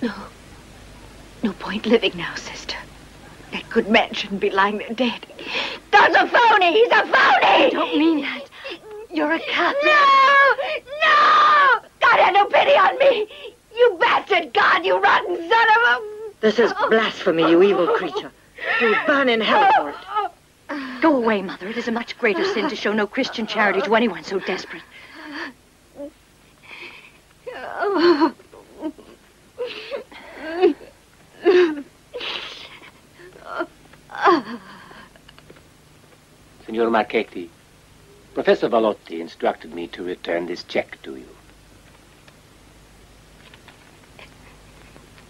No. No point living now, sister. Good men shouldn't be lying there dead. Don's a phony! He's a phony! You don't mean that. You're a Catholic. No! No! God had no pity on me! You bastard God, you rotten son of a... This is blasphemy, you evil creature. You'll burn in hell for it. Go away, Mother. It is a much greater sin to show no Christian charity to anyone so desperate. Signor Montkitty, Professor Vallotti instructed me to return this check to you.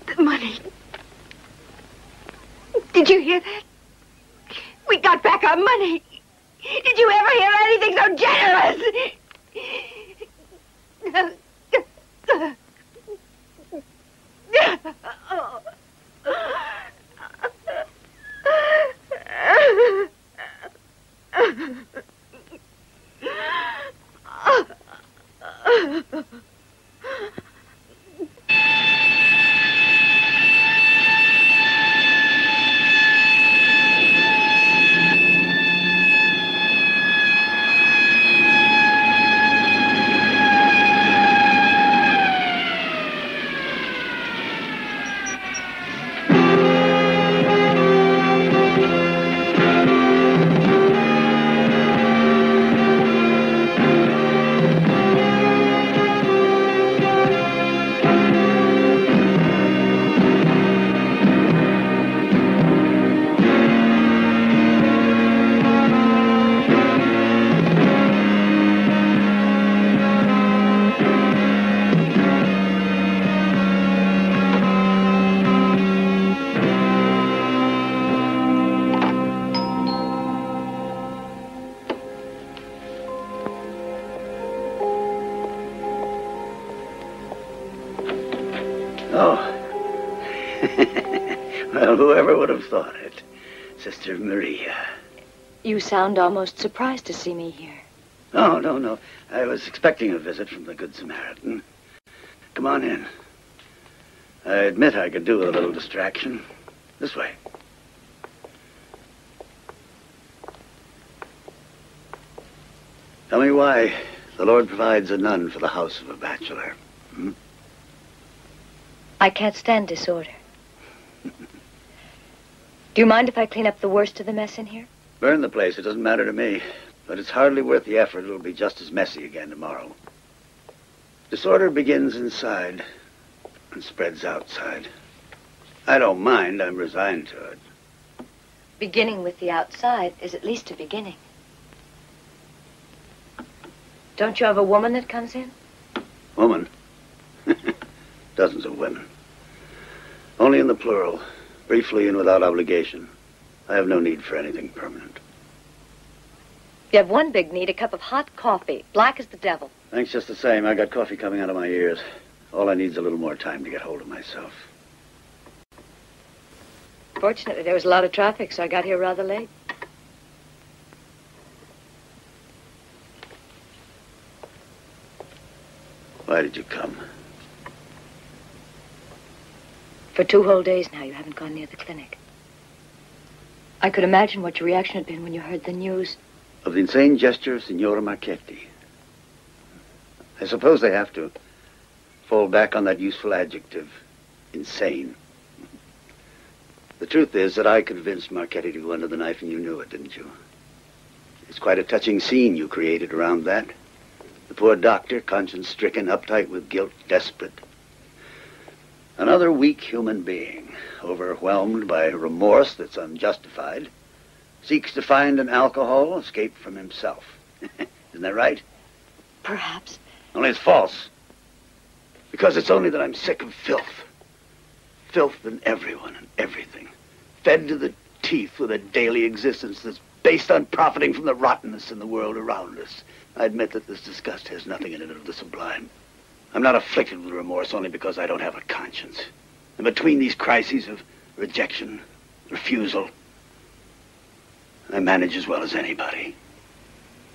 The money. Did you hear that? We got back our money. Did you ever hear anything so generous? Well, whoever would have thought it? Sister Maria. You sound almost surprised to see me here. Oh, no. I was expecting a visit from the Good Samaritan. Come on in. I admit I could do with a little distraction. This way. Tell me why the Lord provides a nun for the house of a bachelor. I can't stand disorder. Do you mind if I clean up the worst of the mess in here? Burn the place. It doesn't matter to me. But it's hardly worth the effort. It'll be just as messy again tomorrow. Disorder begins inside and spreads outside. I don't mind. I'm resigned to it. Beginning with the outside is at least a beginning. Don't you have a woman that comes in? Woman? Dozens of women. Only in the plural. Briefly and without obligation. I have no need for anything permanent. You have one big need, a cup of hot coffee, black as the devil. Thanks just the same. I got coffee coming out of my ears. All I need is a little more time to get hold of myself. Fortunately, there was a lot of traffic, so I got here rather late. Why did you come? For 2 whole days now, you haven't gone near the clinic. I could imagine what your reaction had been when you heard the news. Of the insane gesture of Signora Montkitty. I suppose they have to fall back on that useful adjective, insane. The truth is that I convinced Montkitty to go under the knife, and you knew it, didn't you? It's quite a touching scene you created around that. The poor doctor, conscience-stricken, uptight with guilt, desperate. Another weak human being, overwhelmed by remorse that's unjustified, seeks to find an alcohol escape from himself. Isn't that right? Perhaps. Only it's false. Because it's only that I'm sick of filth. Filth in everyone and everything. Fed to the teeth with a daily existence that's based on profiting from the rottenness in the world around us. I admit that this disgust has nothing in it of the sublime. I'm not afflicted with remorse only because I don't have a conscience. And between these crises of rejection, refusal, I manage as well as anybody.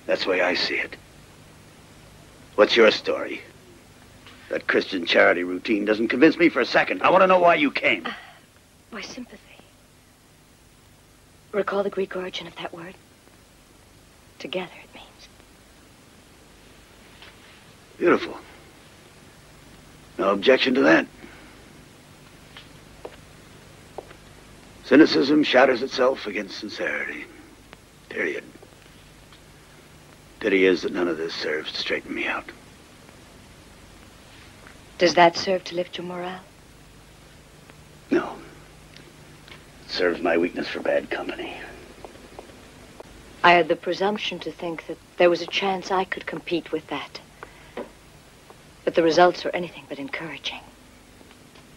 That's the way I see it. What's your story? That Christian charity routine doesn't convince me for a second. I want to know why you came. My sympathy. Recall the Greek origin of that word? Together, it means. Beautiful. No objection to that. Cynicism shatters itself against sincerity. Period. Pity is that none of this serves to straighten me out. Does that serve to lift your morale? No. It serves my weakness for bad company. I had the presumption to think that there was a chance I could compete with that. But the results are anything but encouraging.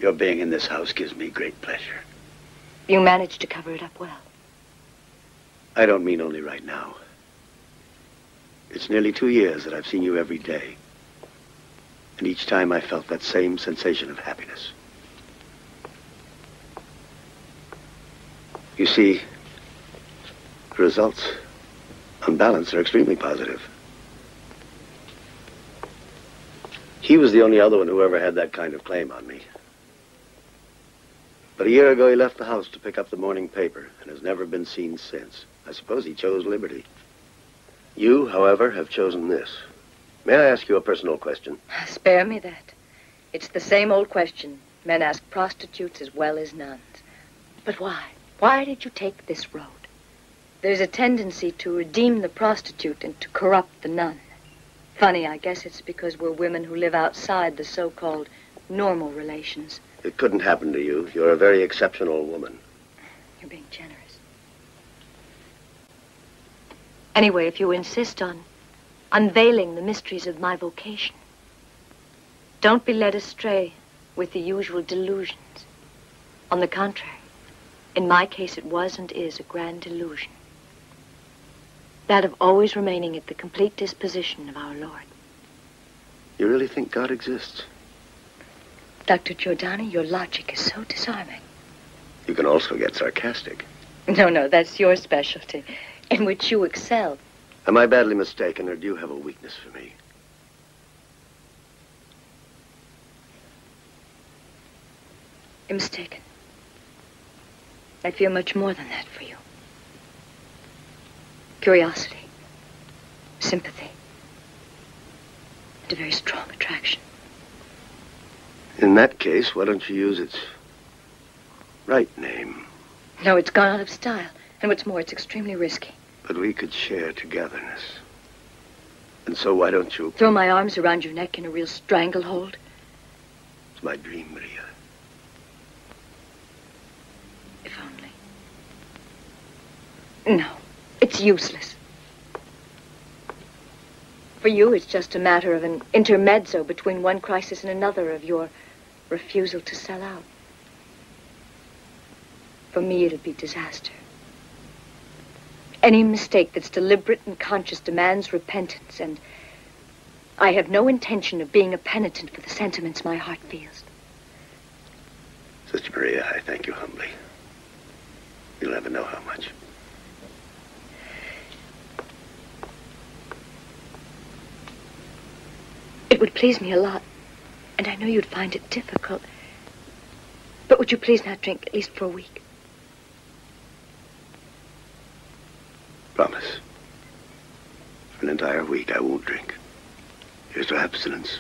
Your being in this house gives me great pleasure. You managed to cover it up well. I don't mean only right now. It's nearly 2 years that I've seen you every day. And each time I felt that same sensation of happiness. You see, the results, on balance, are extremely positive. He was the only other one who ever had that kind of claim on me. But a year ago, he left the house to pick up the morning paper and has never been seen since. I suppose he chose liberty. You, however, have chosen this. May I ask you a personal question? Spare me that. It's the same old question. Men ask prostitutes as well as nuns. But why? Why did you take this road? There's a tendency to redeem the prostitute and to corrupt the nun. Funny, I guess it's because we're women who live outside the so-called normal relations. It couldn't happen to you. You're a very exceptional woman. You're being generous. Anyway, if you insist on unveiling the mysteries of my vocation, don't be led astray with the usual delusions. On the contrary, in my case, it was and is a grand delusion. That of always remaining at the complete disposition of our Lord. You really think God exists? Dr. Giordani, your logic is so disarming. You can also get sarcastic. No, that's your specialty, in which you excel. Am I badly mistaken, or do you have a weakness for me? You're mistaken. I feel much more than that for you. Curiosity, sympathy, and a very strong attraction. In that case, why don't you use its right name? No, it's gone out of style. And what's more, it's extremely risky. But we could share togetherness. And so why don't you... Throw my arms around your neck in a real stranglehold? It's my dream, Rita. If only. No, it's useless. For you, it's just a matter of an intermezzo between one crisis and another of your refusal to sell out. For me, it'd be disaster. Any mistake that's deliberate and conscious demands repentance, and I have no intention of being a penitent for the sentiments my heart feels. Sister Maria, I thank you humbly. You'll never know how much. It would please me a lot, and I know you'd find it difficult. But would you please not drink, at least for a week? Promise. For an entire week, I won't drink. Here's to abstinence.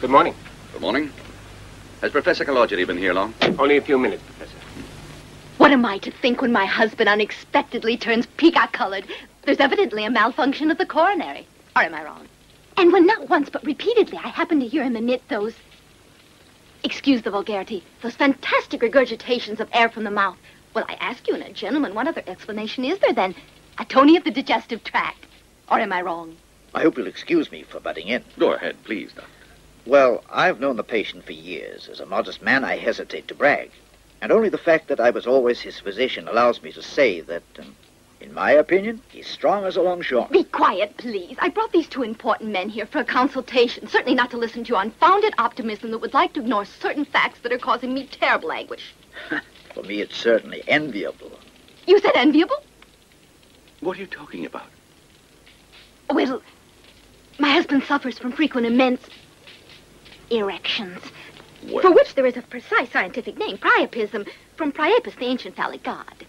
Good morning. Good morning. Has Professor Calogeri been here long? Only a few minutes, Professor. What am I to think when my husband unexpectedly turns peacock-colored? There's evidently a malfunction of the coronary. Or am I wrong? And when not once but repeatedly I happen to hear him emit those... Excuse the vulgarity. Those fantastic regurgitations of air from the mouth. Well, I ask you, and a gentleman, what other explanation is there then? Atony of the digestive tract. Or am I wrong? I hope you'll excuse me for butting in. Go ahead, please, Doctor. Well, I've known the patient for years. As a modest man, I hesitate to brag. And only the fact that I was always his physician allows me to say that In my opinion, he's strong as a longshoreman. Be quiet, please. I brought these two important men here for a consultation. Certainly not to listen to your unfounded optimism that would like to ignore certain facts that are causing me terrible anguish. For me, it's certainly enviable. You said enviable? What are you talking about? Well, my husband suffers from frequent immense erections, Well, for which there is a precise scientific name, priapism, from Priapus, the ancient phallic god.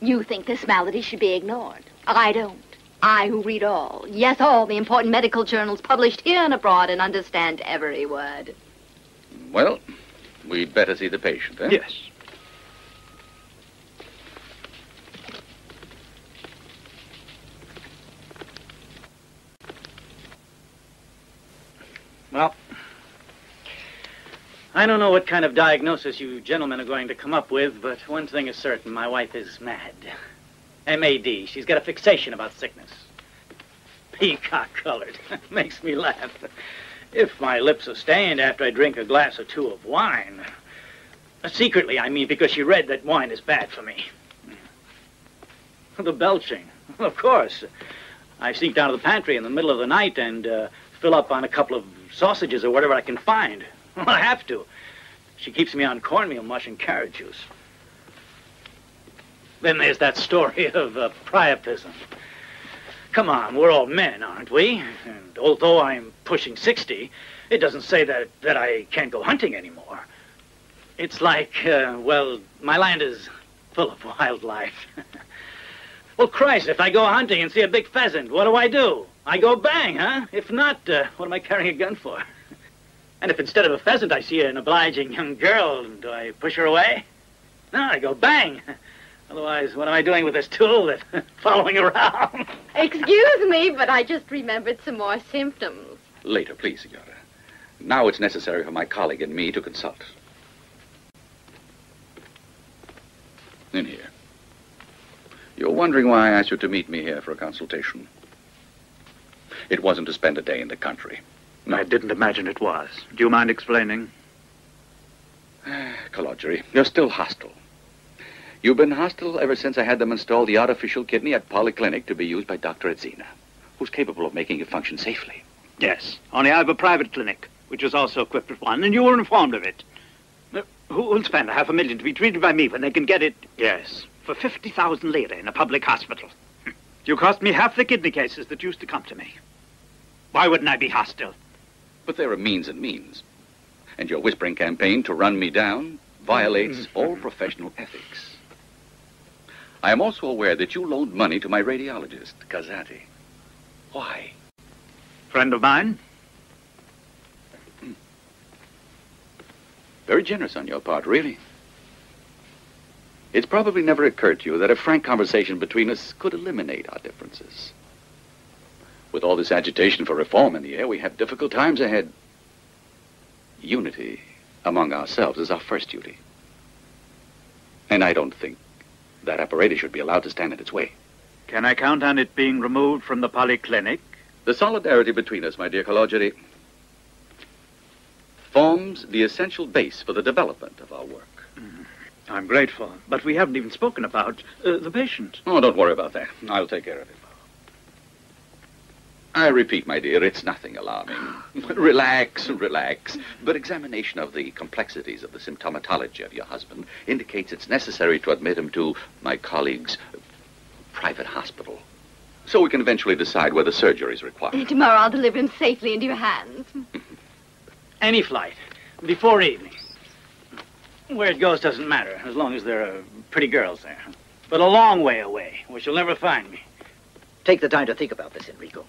You think this malady should be ignored. I don't. I who read all, yes, all the important medical journals published here and abroad and understand every word. Well, we'd better see the patient, eh? Yes. Well, I don't know what kind of diagnosis you gentlemen are going to come up with, but one thing is certain, my wife is mad. M-A-D. She's got a fixation about sickness. Peacock-colored. Makes me laugh. If my lips are stained after I drink a glass or two of wine. Secretly, I mean, because she read that wine is bad for me. The belching. Of course. I sneak down to the pantry in the middle of the night and fill up on a couple of sausages or whatever I can find. Well, I have to. She keeps me on cornmeal mush and carrot juice. Then there's that story of priapism. Come on, we're all men, aren't we? And although I'm pushing 60, it doesn't say that I can't go hunting anymore. It's like, well, my land is full of wildlife. Well, Christ, if I go hunting and see a big pheasant, what do? I go bang, huh? If not, what am I carrying a gun for? And if instead of a pheasant I see an obliging young girl, do I push her away? No, I go bang. Otherwise, what am I doing with this tool that's following around? Excuse me, but I just remembered some more symptoms. Later, please, Signora. Now it's necessary for my colleague and me to consult. In here. You're wondering why I asked you to meet me here for a consultation. It wasn't to spend a day in the country. I didn't imagine it was. Do you mind explaining? Calogero, you're still hostile. You've been hostile ever since I had them install the artificial kidney at Polyclinic to be used by Dr. Edzina, who's capable of making it function safely. Yes, only I have a private clinic, which is also equipped with one, and you were informed of it. Who will spend $500,000 to be treated by me when they can get it? Yes, for 50,000 lira in a public hospital. You cost me half the kidney cases that used to come to me. Why wouldn't I be hostile? But there are means and means. And your whispering campaign to run me down violates all professional ethics. I am also aware that you loaned money to my radiologist, Casati. Why? Friend of mine? Very generous on your part, really. It's probably never occurred to you that a frank conversation between us could eliminate our differences. With all this agitation for reform in the air, we have difficult times ahead. Unity among ourselves is our first duty. And I don't think that apparatus should be allowed to stand in its way. Can I count on it being removed from the Polyclinic? The solidarity between us, my dear Calogero, forms the essential base for the development of our work. I'm grateful, but we haven't even spoken about the patient. Oh, don't worry about that. I'll take care of it. I repeat, my dear, it's nothing alarming. Relax, relax. But examination of the complexities of the symptomatology of your husband indicates it's necessary to admit him to my colleague's private hospital, so we can eventually decide whether surgery is required. Tomorrow I'll deliver him safely into your hands. Any flight, before evening. Where it goes doesn't matter, as long as there are pretty girls there. But a long way away, where she'll never find me. Take the time to think about this, Enrico.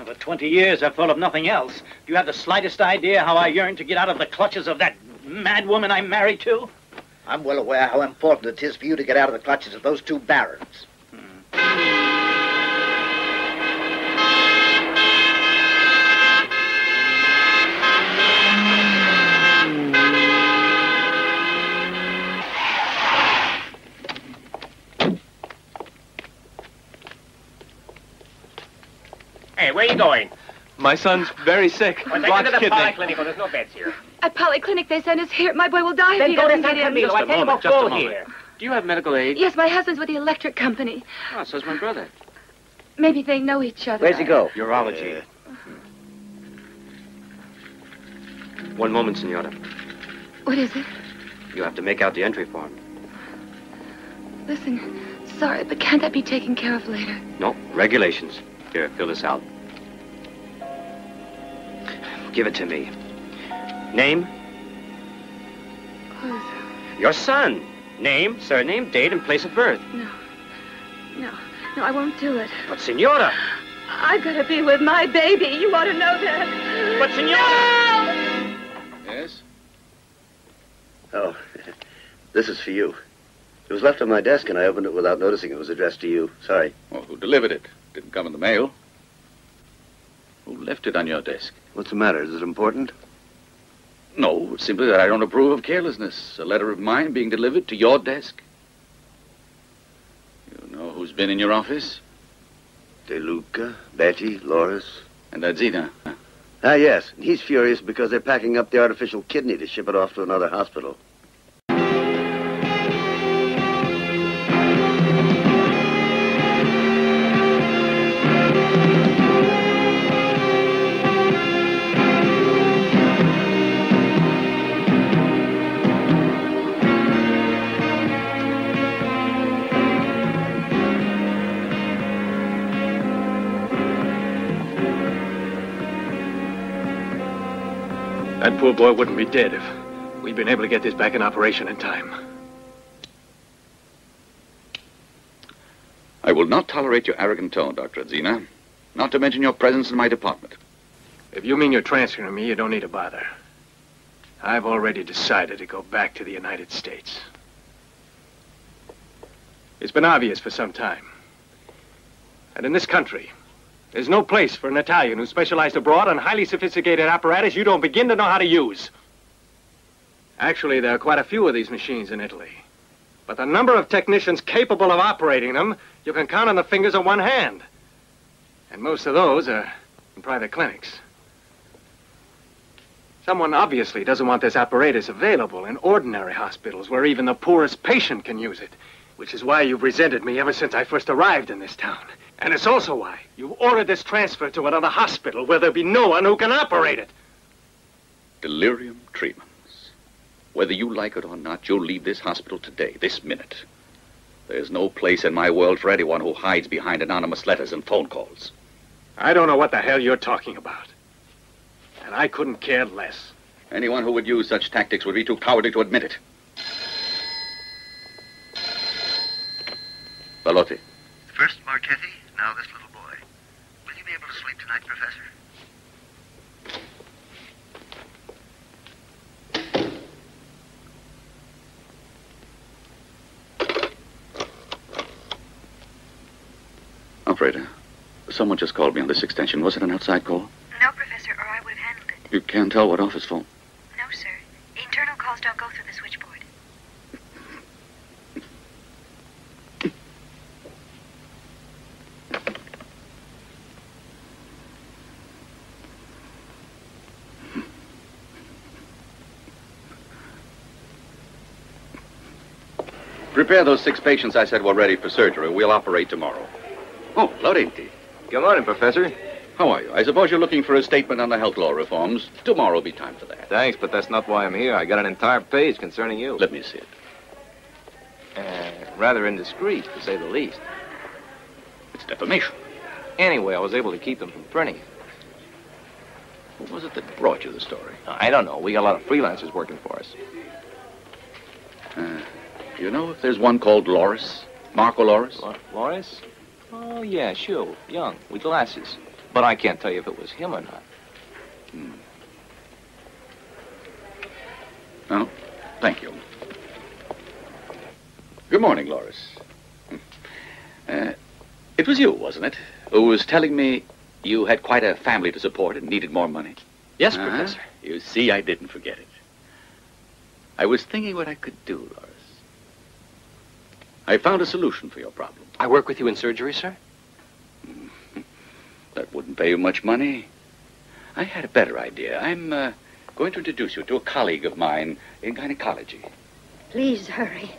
For 20 years, I've thought of nothing else. Do you have the slightest idea how I yearn to get out of the clutches of that mad woman I'm married to? I'm well aware how important it is for you to get out of the clutches of those two barons. Hey, where are you going? My son's very sick. Well, take him to the polyclinic. There's no beds here. At Polyclinic, they sent us here. My boy will die if Then he go to doesn't San get in. Camilo. I tell you about full here. Do you have medical aid? Yes, my husband's with the electric company. Oh, so's my brother. Maybe they know each other. Where's he go? Urology. One moment, Senora. What is it? You have to make out the entry form. Listen, sorry, but can't that be taken care of later? No, regulations. Here, fill this out. Give it to me. Name? Who's? Your son. Name, surname, date, and place of birth. No, I won't do it. But, Senora! I've got to be with my baby. You ought to know that. But, Senora! Yes? Oh, this is for you. It was left on my desk, and I opened it without noticing it was addressed to you. Sorry. Well, who delivered it? Didn't come in the mail. Who left it on your desk? What's the matter? Is it important? No, simply that I don't approve of carelessness. A letter of mine being delivered to your desk. You know who's been in your office? De Luca, Betty, Loris. And that Zena. Huh? Ah, yes. And he's furious because they're packing up the artificial kidney to ship it off to another hospital. That poor boy wouldn't be dead if we'd been able to get this back in operation in time. I will not tolerate your arrogant tone, Dr. Zena. Not to mention your presence in my department. If you mean you're transferring me, you don't need to bother. I've already decided to go back to the United States. It's been obvious for some time. And in this country, there's no place for an Italian who specialized abroad on highly sophisticated apparatus you don't begin to know how to use. Actually, there are quite a few of these machines in Italy. But the number of technicians capable of operating them, you can count on the fingers of one hand. And most of those are in private clinics. Someone obviously doesn't want this apparatus available in ordinary hospitals where even the poorest patient can use it, which is why you've resented me ever since I first arrived in this town. And it's also why you've ordered this transfer to another hospital where there'll be no one who can operate it. Delirium treatments. Whether you like it or not, you'll leave this hospital today, this minute. There's no place in my world for anyone who hides behind anonymous letters and phone calls. I don't know what the hell you're talking about. And I couldn't care less. Anyone who would use such tactics would be too cowardly to admit it. Vallotti. First Montkitty, now this little boy. Will you be able to sleep tonight, Professor? Operator, someone just called me on this extension. Was it an outside call? No, Professor, or I would have handled it. You can't tell what office phone? No, sir. Internal calls don't go through the switchboard. Prepare those 6 patients I said were ready for surgery. We'll operate tomorrow. Oh, Laurenti. Good morning, Professor. How are you? I suppose you're looking for a statement on the health law reforms. Tomorrow will be time for that. Thanks, but that's not why I'm here. I got an entire page concerning you. Let me see it. Rather indiscreet, to say the least. It's defamation. Anyway, I was able to keep them from printing it. Who was it that brought you the story? I don't know. We got a lot of freelancers working for us. You know if there's one called Loris? Marco Loris? Loris? Oh, yeah, sure. Young, with glasses. But I can't tell you if it was him or not. Oh, thank you. Good morning, Loris. It was you, wasn't it, who was telling me you had quite a family to support and needed more money? Yes, Professor. You see, I didn't forget it. I was thinking what I could do, Loris. I found a solution for your problem. I work with you in surgery, sir? That wouldn't pay you much money. I had a better idea. I'm going to introduce you to a colleague of mine in gynecology. Please hurry.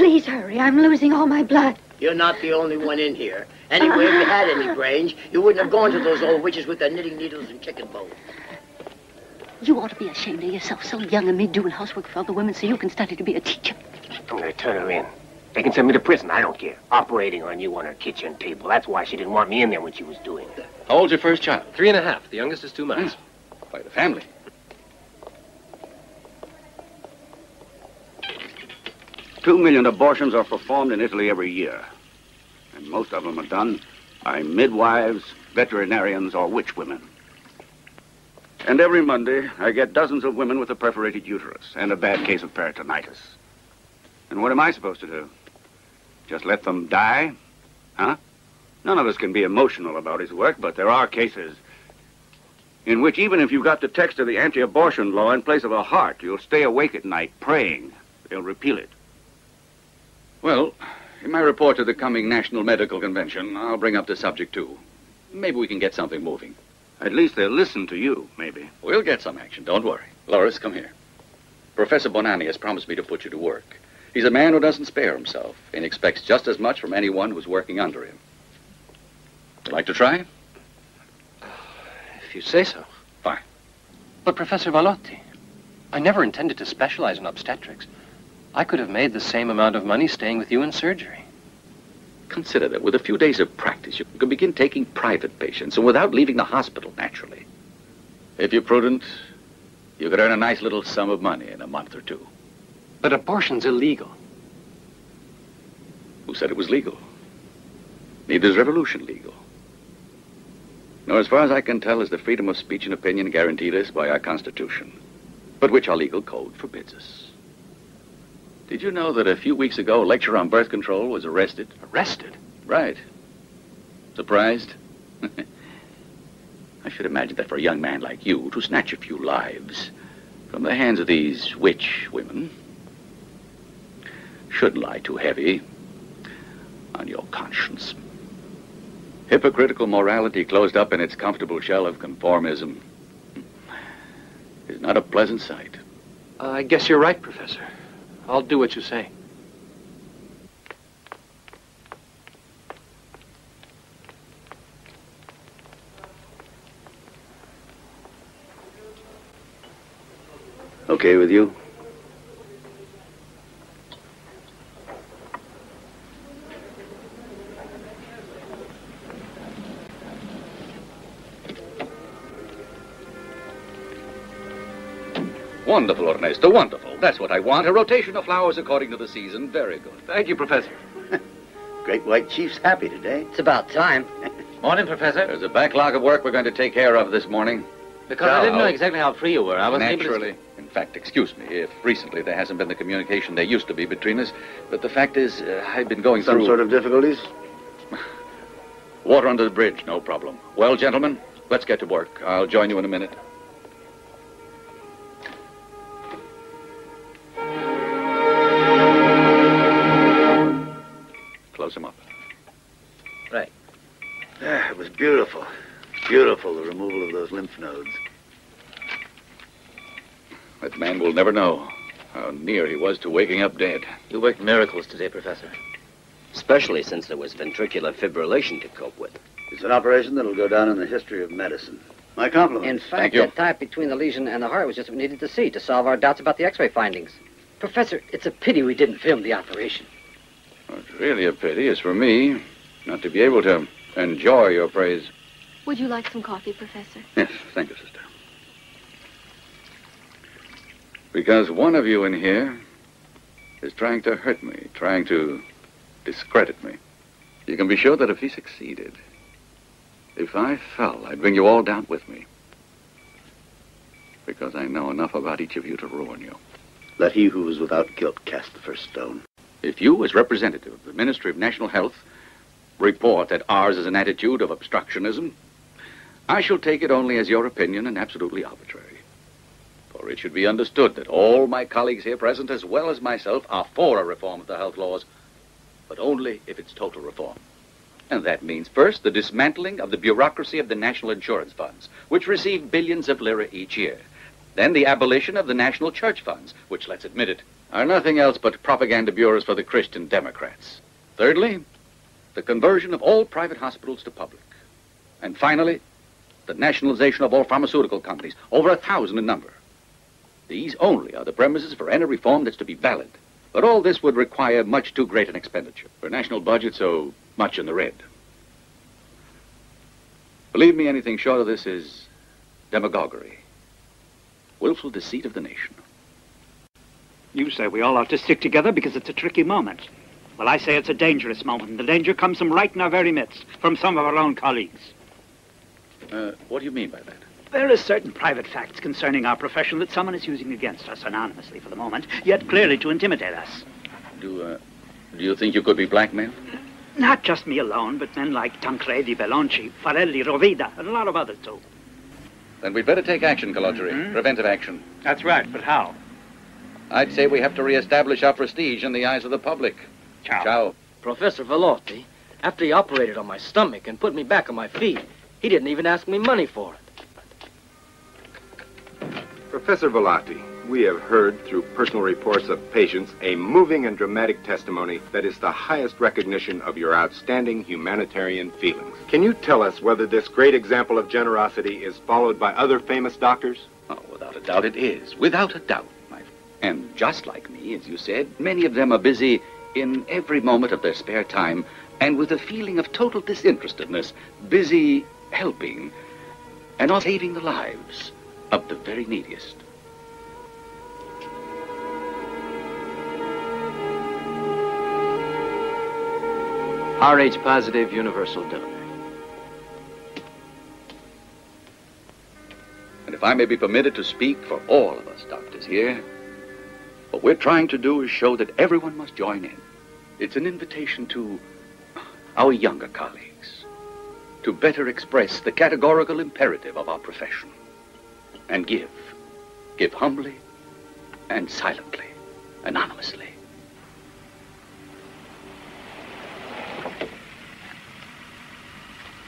Please hurry. I'm losing all my blood. You're not the only one in here. Anyway, if you had any brains, you wouldn't have gone to those old witches with their knitting needles and chicken bones. You ought to be ashamed of yourself, so young and me doing housework for other women so you can study to be a teacher. I'm gonna turn her in. They can send me to prison, I don't care. Operating on you on her kitchen table. That's why she didn't want me in there when she was doing it. How old's your first child? 3.5. The youngest is 2 months. Quite a family. 2 million abortions are performed in Italy every year. And most of them are done by midwives, veterinarians, or witch women. And every Monday, I get dozens of women with a perforated uterus and a bad case of peritonitis. And what am I supposed to do? Just let them die? Huh? None of us can be emotional about his work, but there are cases in which even if you got the text of the anti-abortion law in place of a heart, you'll stay awake at night praying they'll repeal it. Well, in my report to the coming National Medical Convention, I'll bring up the subject, too. Maybe we can get something moving. At least they'll listen to you, maybe. We'll get some action, don't worry. Loris, come here. Professor Bonanni has promised me to put you to work. He's a man who doesn't spare himself and expects just as much from anyone who's working under him. Would you like to try? If you say so. Fine. But Professor Vallotti, I never intended to specialize in obstetrics. I could have made the same amount of money staying with you in surgery. Consider that with a few days of practice, you can begin taking private patients, and without leaving the hospital, naturally. If you're prudent, you could earn a nice little sum of money in a month or two. But abortion's illegal. Who said it was legal? Neither is revolution legal. Nor, as far as I can tell, is the freedom of speech and opinion guaranteed us by our Constitution, but which our legal code forbids us. Did you know that a few weeks ago, a lecturer on birth control was arrested? Arrested? Right. Surprised? I should imagine that for a young man like you to snatch a few lives from the hands of these witch women should lie too heavy on your conscience. Hypocritical morality closed up in its comfortable shell of conformism is not a pleasant sight. I guess you're right, Professor. I'll do what you say. Okay with you? Wonderful, Ernesto, wonderful. That's what I want. A rotation of flowers according to the season. Very good. Thank you, Professor. Great White Chief's happy today. It's about time. Morning, Professor. There's a backlog of work we're going to take care of this morning. Because I didn't know exactly how free you were. I wasn't able to... Naturally. In fact, excuse me if recently there hasn't been the communication there used to be between us. But the fact is, I've been going through... Some sort of difficulties? Water under the bridge, no problem. Well, gentlemen, let's get to work. I'll join you in a minute. Close him up. Right. It was beautiful. Beautiful, the removal of those lymph nodes. That man will never know how near he was to waking up dead. You worked miracles today, Professor. Especially since there was ventricular fibrillation to cope with. It's an operation that'll go down in the history of medicine. My compliments. In fact, that type between the lesion and the heart was just what we needed to see to solve our doubts about the X-ray findings. Professor, it's a pity we didn't film the operation. What's really a pity is for me not to be able to enjoy your praise. Would you like some coffee, Professor? Yes, thank you, sister. Because one of you in here is trying to hurt me, trying to discredit me. You can be sure that if he succeeded, if I fell, I'd bring you all down with me. Because I know enough about each of you to ruin you. Let he who is without guilt cast the first stone. If you, as representative of the Ministry of National Health, report that ours is an attitude of obstructionism, I shall take it only as your opinion and absolutely arbitrary. For it should be understood that all my colleagues here present, as well as myself, are for a reform of the health laws, but only if it's total reform. And that means, first, the dismantling of the bureaucracy of the national insurance funds, which receive billions of lira each year. Then the abolition of the national church funds, which, let's admit it, are nothing else but propaganda bureaus for the Christian Democrats. Thirdly, the conversion of all private hospitals to public. And finally, the nationalization of all pharmaceutical companies, over 1,000 in number. These only are the premises for any reform that's to be valid. But all this would require much too great an expenditure for a national budget so much in the red. Believe me, anything short of this is demagoguery, willful deceit of the nation. You say we all ought to stick together because it's a tricky moment. Well, I say it's a dangerous moment, and the danger comes from right in our very midst, from some of our own colleagues. What do you mean by that? There are certain private facts concerning our profession that someone is using against us anonymously for the moment, yet clearly to intimidate us. Do you think you could be blackmailed? Not just me alone, but men like Tancredi, Bellonci, Farelli, Rovida, and a lot of others, too. Then we'd better take action, Calogeri. Preventive action. That's right, but how? I'd say we have to reestablish our prestige in the eyes of the public. Ciao. Professor Vallotti, after he operated on my stomach and put me back on my feet, he didn't even ask me money for it. Professor Vallotti, we have heard through personal reports of patients a moving and dramatic testimony that is the highest recognition of your outstanding humanitarian feelings. Can you tell us whether this great example of generosity is followed by other famous doctors? Oh, without a doubt it is. Without a doubt, my friend. And just like me, as you said, many of them are busy in every moment of their spare time and with a feeling of total disinterestedness, busy helping and not saving the lives of the very neediest. RH positive universal donor. And if I may be permitted to speak for all of us doctors here, what we're trying to do is show that everyone must join in. It's an invitation to our younger colleagues to better express the categorical imperative of our profession and give humbly and silently, anonymously.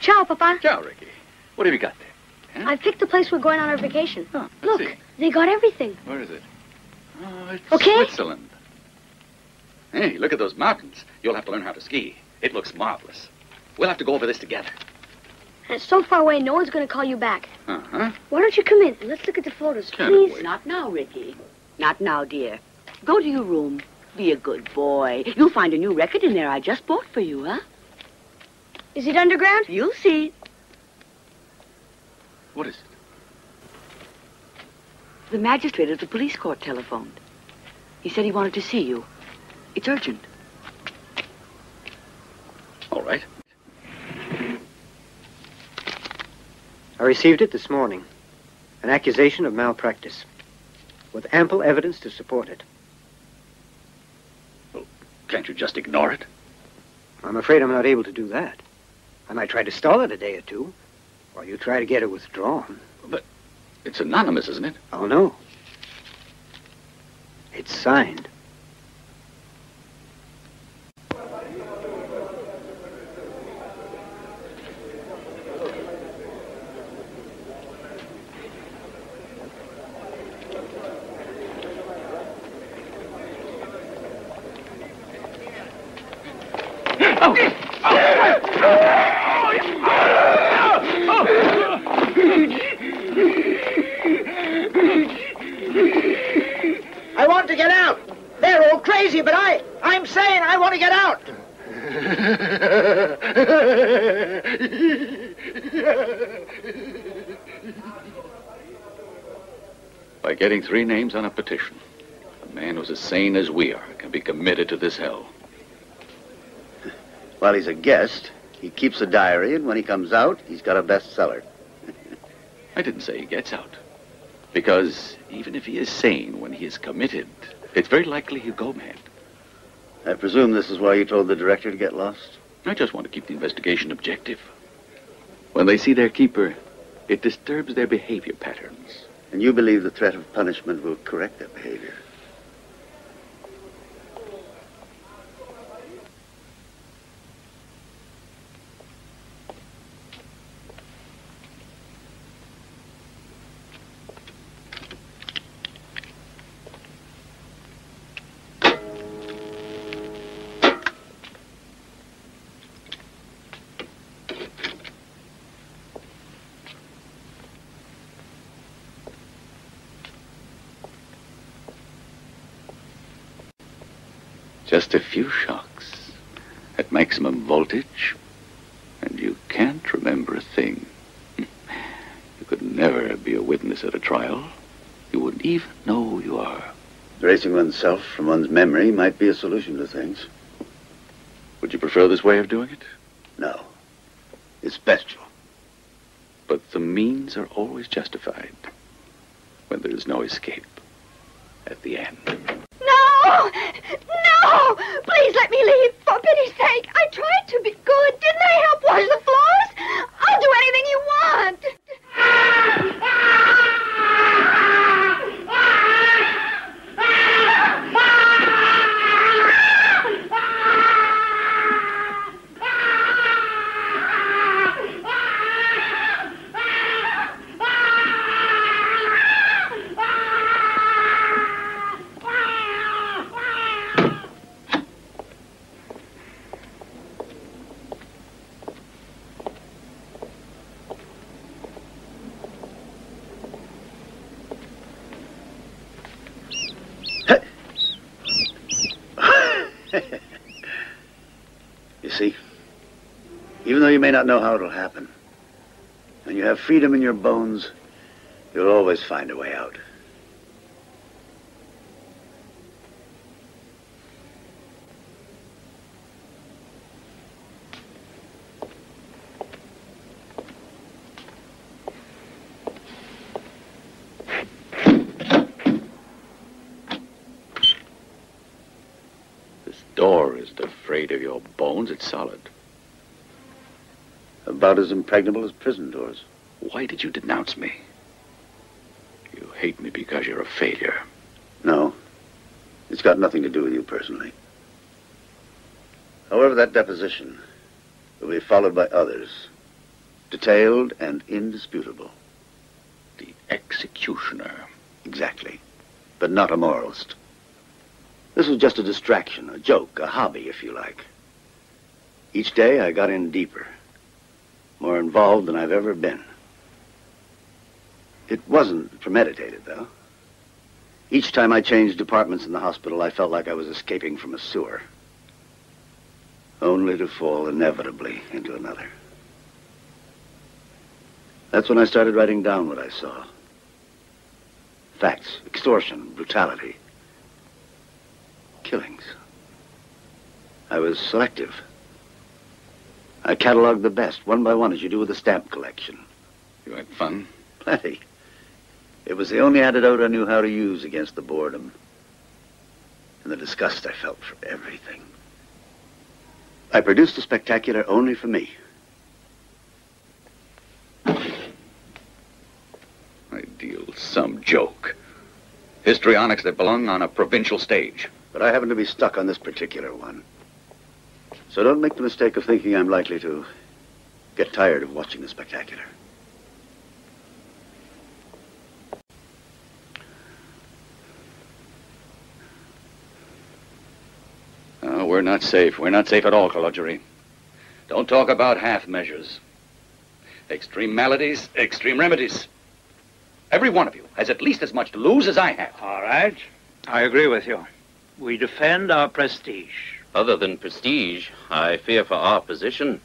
Ciao, Papa. Ciao, Ricky. What have you got there? I've picked the place we're going on our vacation. Oh, Look, see. they got everything. Where is it? Oh, it's Okay. Switzerland. Hey, look at those mountains. You'll have to learn how to ski. It looks marvelous. We'll have to go over this together. And it's so far away, no one's going to call you back. Uh-huh. Why don't you come in and let's look at the photos, Can't please? wait. Not now, Ricky. Not now, dear. Go to your room. Be a good boy. You'll find a new record in there I just bought for you, huh? Is it underground? You'll see. What is it? The magistrate at the police court telephoned. He said he wanted to see you. It's urgent. All right. I received it this morning. An accusation of malpractice, with ample evidence to support it. Well, can't you just ignore it? I'm afraid I'm not able to do that. I might try to stall it a day or two, while you try to get it withdrawn. But it's anonymous, isn't it? Oh, no. It's signed. I want to get out. They're all crazy, but I'm saying I want to get out. By getting 3 names on a petition, a man who's as sane as we are can be committed to this hell. While he's a guest, he keeps a diary, and when he comes out, he's got a bestseller. I didn't say he gets out. Because even if he is sane when he is committed, it's very likely he'll go mad. I presume this is why you told the director to get lost? I just want to keep the investigation objective. When they see their keeper, it disturbs their behavior patterns. And you believe the threat of punishment will correct their behavior? Just a few shocks at maximum voltage, and you can't remember a thing. You could never be a witness at a trial. You wouldn't even know who you are. Erasing oneself from one's memory might be a solution to things. Would you prefer this way of doing it? No. It's bestial. But the means are always justified when there is no escape at the end. No! No! Please let me leave, for pity's sake. I tried to be good. Didn't I help wash the floors? I'll do anything you want. You see, even though you may not know how it'll happen, when you have freedom in your bones, you'll always find a way out. Door isn't afraid of your bones. It's solid. About as impregnable as prison doors. Why did you denounce me? You hate me because you're a failure. No. It's got nothing to do with you personally. However, that deposition will be followed by others. Detailed and indisputable. The executioner. Exactly. But not a moralist. This was just a distraction, a joke, a hobby, if you like. Each day I got in deeper, more involved than I've ever been. It wasn't premeditated, though. Each time I changed departments in the hospital, I felt like I was escaping from a sewer, only to fall inevitably into another. That's when I started writing down what I saw. Facts, extortion, brutality. Killings. I was selective. I cataloged the best, one by one, as you do with a stamp collection. You had fun? Plenty. It was the only antidote I knew how to use against the boredom and the disgust I felt for everything. I produced a spectacular only for me. Ideal, some joke. Histrionics that belong on a provincial stage. But I happen to be stuck on this particular one. So don't make the mistake of thinking I'm likely to get tired of watching the spectacular. Oh, we're not safe. We're not safe at all, Calogeri. Don't talk about half measures. Extreme maladies, extreme remedies. Every one of you has at least as much to lose as I have. All right. I agree with you. We defend our prestige. Other than prestige, I fear for our position.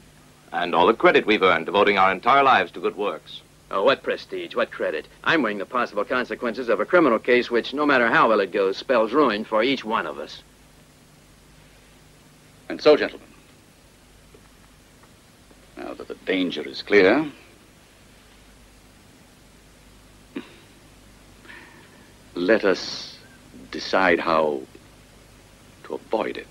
And all the credit we've earned, devoting our entire lives to good works. Oh, what prestige, what credit. I'm weighing the possible consequences of a criminal case which, no matter how well it goes, spells ruin for each one of us. And so, gentlemen, now that the danger is clear, let us decide how to avoid it.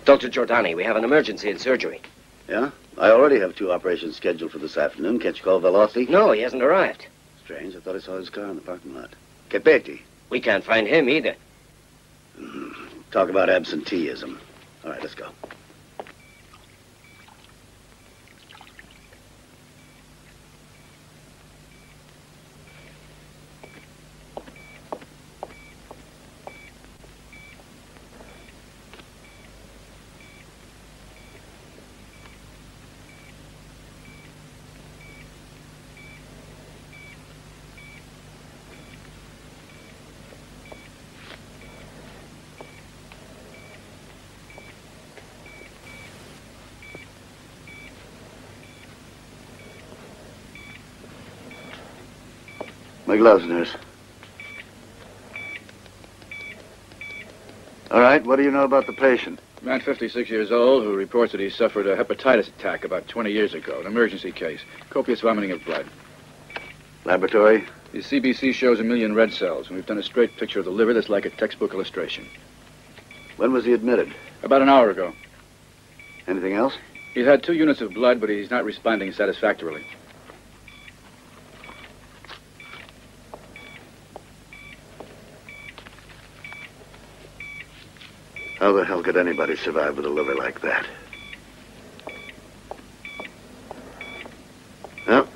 Dr. Giordani, we have an emergency in surgery. Yeah? I already have 2 operations scheduled for this afternoon. Can't you call Vallotti? No, he hasn't arrived. Strange. I thought I saw his car in the parking lot. Capeti. We can't find him either. Talk about absenteeism. All right, let's go. My gloves, nurse. All right, what do you know about the patient? Man, 56 years old, who reports that he suffered a hepatitis attack about 20 years ago. An emergency case. Copious vomiting of blood. Laboratory? The CBC shows 1 million red cells, and we've done a straight picture of the liver that's like a textbook illustration. When was he admitted? About an hour ago. Anything else? He's had 2 units of blood, but he's not responding satisfactorily. How the hell could anybody survive with a liver like that? Well,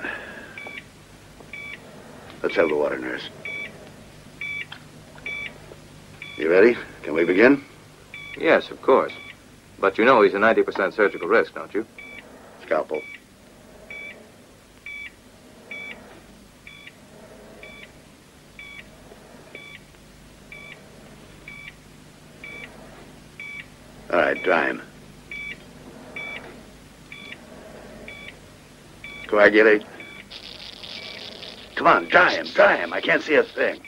let's have the water, nurse. You ready? Can we begin? Yes, of course. But you know he's a 90% surgical risk, don't you? Scalpel. All right, dry him. Coagulate. Come on, dry him. I can't see a thing.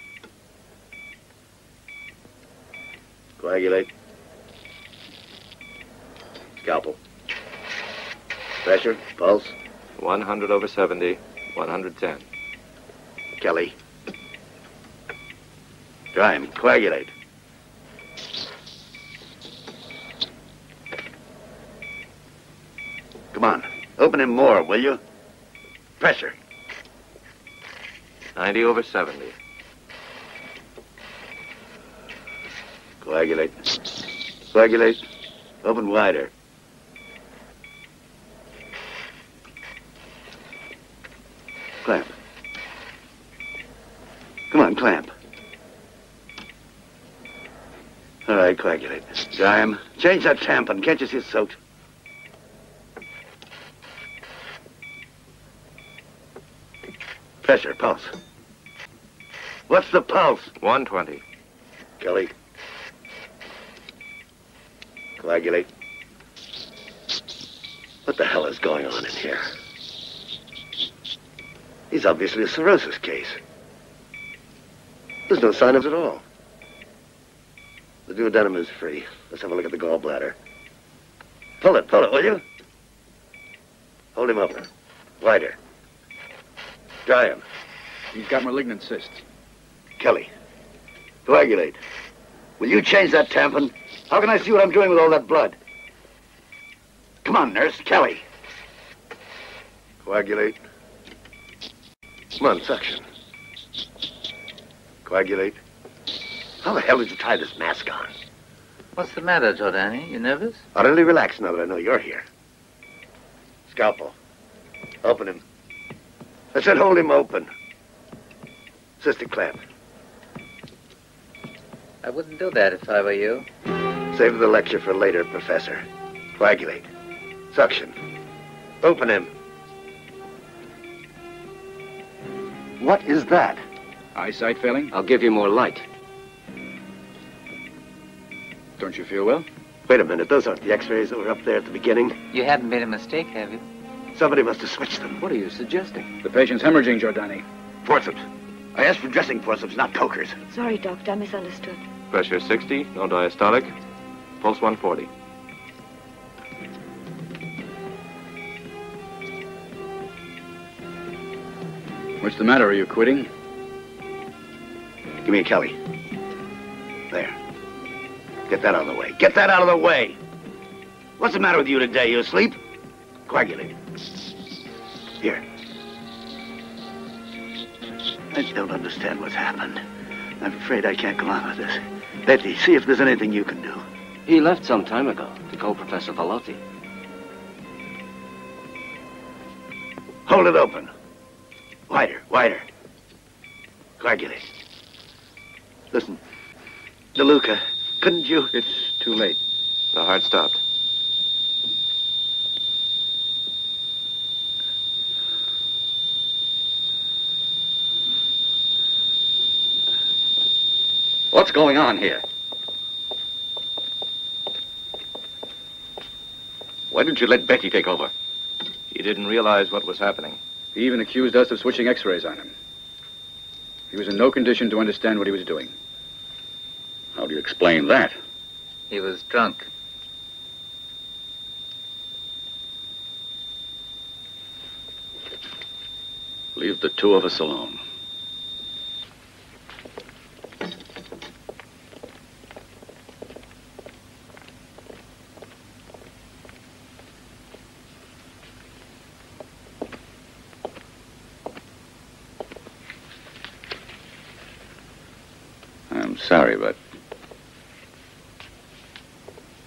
Coagulate. Scalpel. Pressure, pulse. 100/70, 110. Kelly. Dry him, coagulate. Come on, open him more, will you? Pressure. 90/70. Coagulate. Coagulate. Open wider. Clamp. Come on, clamp. All right, coagulate. Dry him. Change that tampon. Can't you see it's soaked? Pressure, pulse. What's the pulse? 120. Kelly. Coagulate. What the hell is going on in here? He's obviously a cirrhosis case. There's no sign of it at all. The duodenum is free. Let's have a look at the gallbladder. Pull it, will you? Hold him open. Wider. Dry him. He's got malignant cysts. Kelly. Coagulate. Will you change that tampon? How can I see what I'm doing with all that blood? Come on, nurse. Kelly. Coagulate. Come on, suction. Coagulate. How the hell did you tie this mask on? What's the matter, Giordani? You nervous? Utterly relaxed now that I know you're here. Scalpel. Open him. I said hold him open. Sister, clamp. I wouldn't do that if I were you. Save the lecture for later, Professor. Coagulate. Suction. Open him. What is that? Eyesight failing? I'll give you more light. Don't you feel well? Wait a minute. Those aren't the x-rays that were up there at the beginning. You haven't made a mistake, have you? Somebody must have switched them. What are you suggesting? The patient's hemorrhaging, Giordani. Forceps. I asked for dressing forceps, not pokers. Sorry, Doctor. I misunderstood. Pressure 60, no diastolic. Pulse 140. What's the matter? Are you quitting? Give me a Kelly. There. Get that out of the way. Get that out of the way! What's the matter with you today? You asleep? Coagulate. Here. I don't understand what's happened. I'm afraid I can't go on with this. Betty, see if there's anything you can do. He left some time ago to call Professor Vallotti. Hold it open. Wider, wider. Coagulate. Listen, DeLuca, couldn't you? It's too late. The heart stopped. What's going on here? Why didn't you let Betty take over? He didn't realize what was happening. He even accused us of switching x-rays on him. He was in no condition to understand what he was doing. How do you explain that? He was drunk. Leave the two of us alone. I'm sorry, but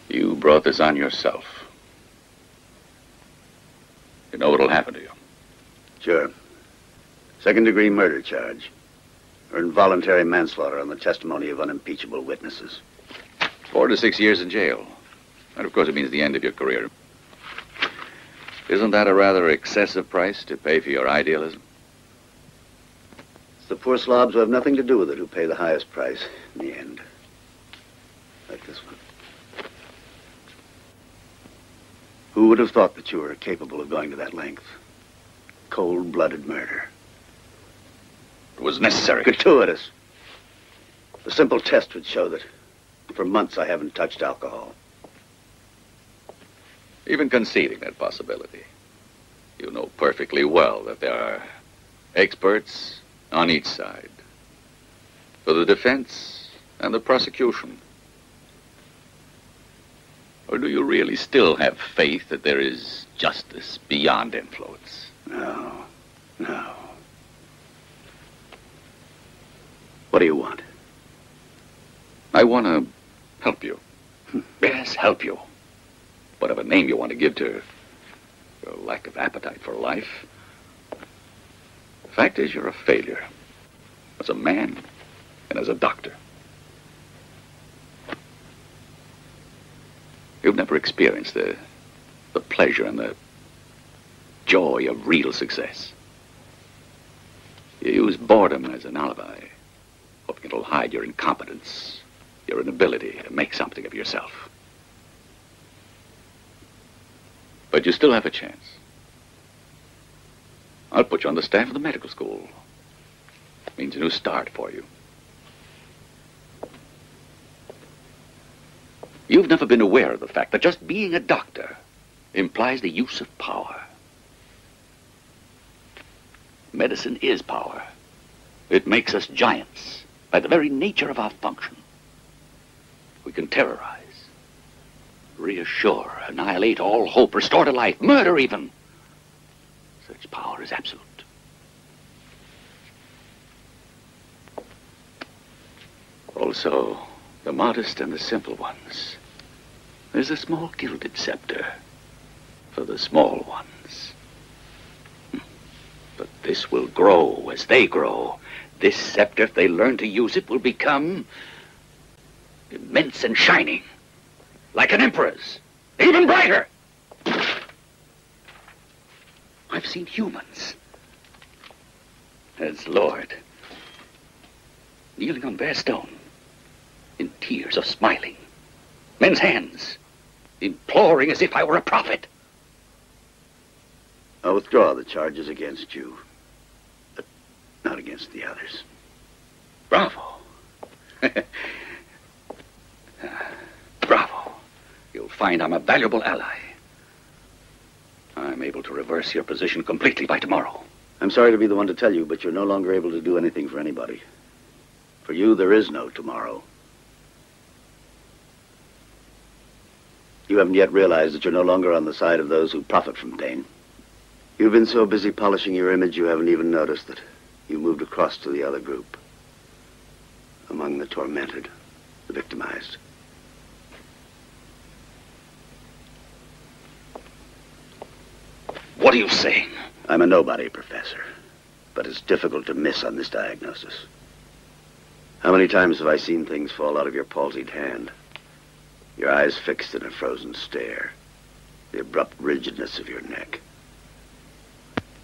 you brought this on yourself. You know what'll happen to you. Sure. Second-degree murder charge. Or involuntary manslaughter on the testimony of unimpeachable witnesses. 4 to 6 years in jail. And of course it means the end of your career. Isn't that a rather excessive price to pay for your idealism? It's the poor slobs who have nothing to do with it who pay the highest price in the end. Like this one. Who would have thought that you were capable of going to that length? Cold-blooded murder. It was necessary. Gratuitous. A simple test would show that for months I haven't touched alcohol. Even conceding that possibility, you know perfectly well that there are experts on each side. For the defense and the prosecution. Or do you really still have faith that there is justice beyond influence? No. No. What do you want? I want to help you. Yes, help you. Whatever name you want to give to your lack of appetite for life. The fact is, you're a failure. As a man and as a doctor. You've never experienced the pleasure and the joy of real success. You use boredom as an alibi, hoping it'll hide your incompetence, your inability to make something of yourself. But you still have a chance. I'll put you on the staff of the medical school. It means a new start for you. You've never been aware of the fact that just being a doctor implies the use of power. Medicine is power. It makes us giants by the very nature of our function. We can terrorize, reassure, annihilate all hope, restore to life, murder even. Such power is absolute. Also, the modest and the simple ones. There's a small gilded scepter for the small ones. But this will grow as they grow. This scepter, if they learn to use it, will become immense and shining. Like an emperor's. Even brighter. I've seen humans as Lord kneeling on bare stone in tears of smiling. Men's hands imploring as if I were a prophet. I'll withdraw the charges against you, but not against the others. Bravo. Bravo. You'll find I'm a valuable ally. I'm able to reverse your position completely by tomorrow. I'm sorry to be the one to tell you, but you're no longer able to do anything for anybody. For you, there is no tomorrow. You haven't yet realized that you're no longer on the side of those who profit from pain. You've been so busy polishing your image, you haven't even noticed that you moved across to the other group. Among the tormented, the victimized. What are you saying? I'm a nobody, Professor. But it's difficult to miss on this diagnosis. How many times have I seen things fall out of your palsied hand? Your eyes fixed in a frozen stare. The abrupt rigidness of your neck.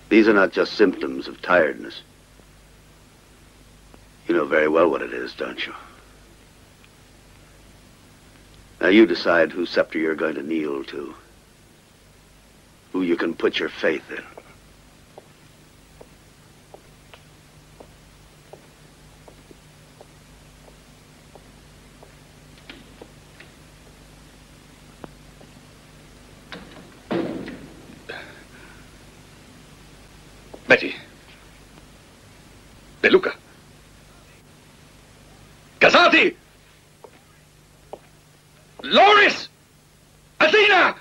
These are not just symptoms of tiredness. You know very well what it is, don't you? Now you decide whose scepter you're going to kneel to. Who you can put your faith in. Betty. De Luca. Casati! Loris! Athena!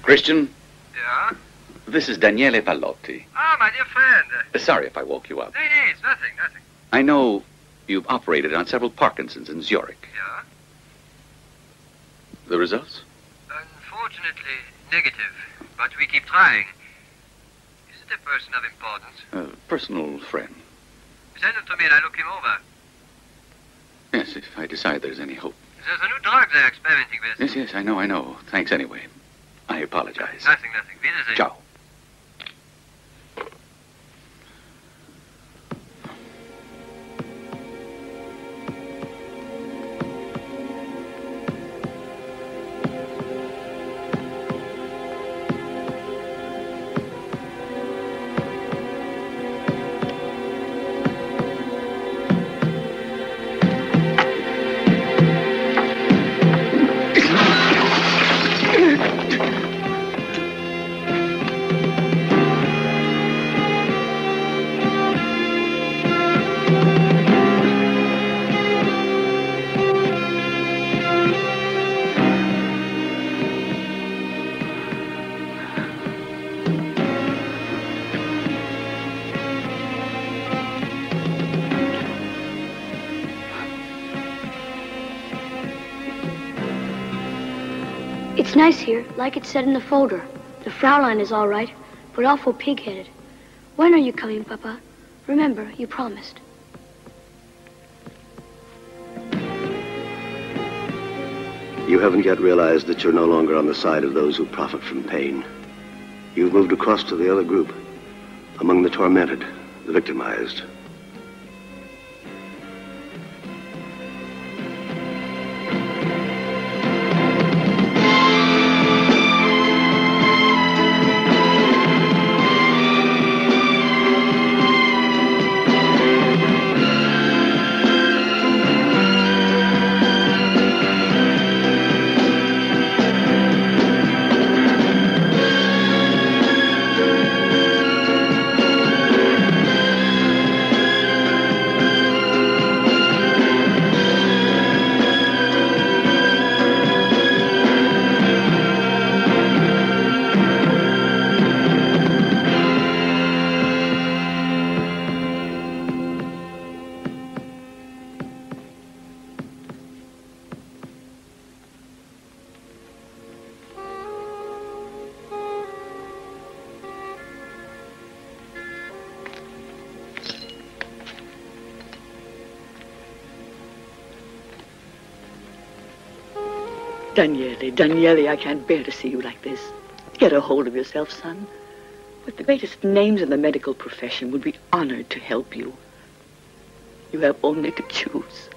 Christian? Yeah? This is Daniele Vallotti. Ah, my dear friend. Sorry if I woke you up. No, it's nothing. I know you've operated on several Parkinsons in Zurich. Yeah? The results? Unfortunately, negative. But we keep trying. Is it a person of importance? A personal friend. Send him to me and I look him over. Yes, if I decide there's any hope. There's a new drug they're experimenting with. Yes, I know. Thanks anyway. I apologize. Nothing. Wiedersehen. Ciao. It's nice here, like it said in the folder. The Fraulein is all right, but awful pig-headed. When are you coming, Papa? Remember, you promised. You haven't yet realized that you're no longer on the side of those who profit from pain. You've moved across to the other group, among the tormented, the victimized. Daniele, I can't bear to see you like this. Get a hold of yourself, son. With the greatest names in the medical profession would be honored to help you. You have only to choose.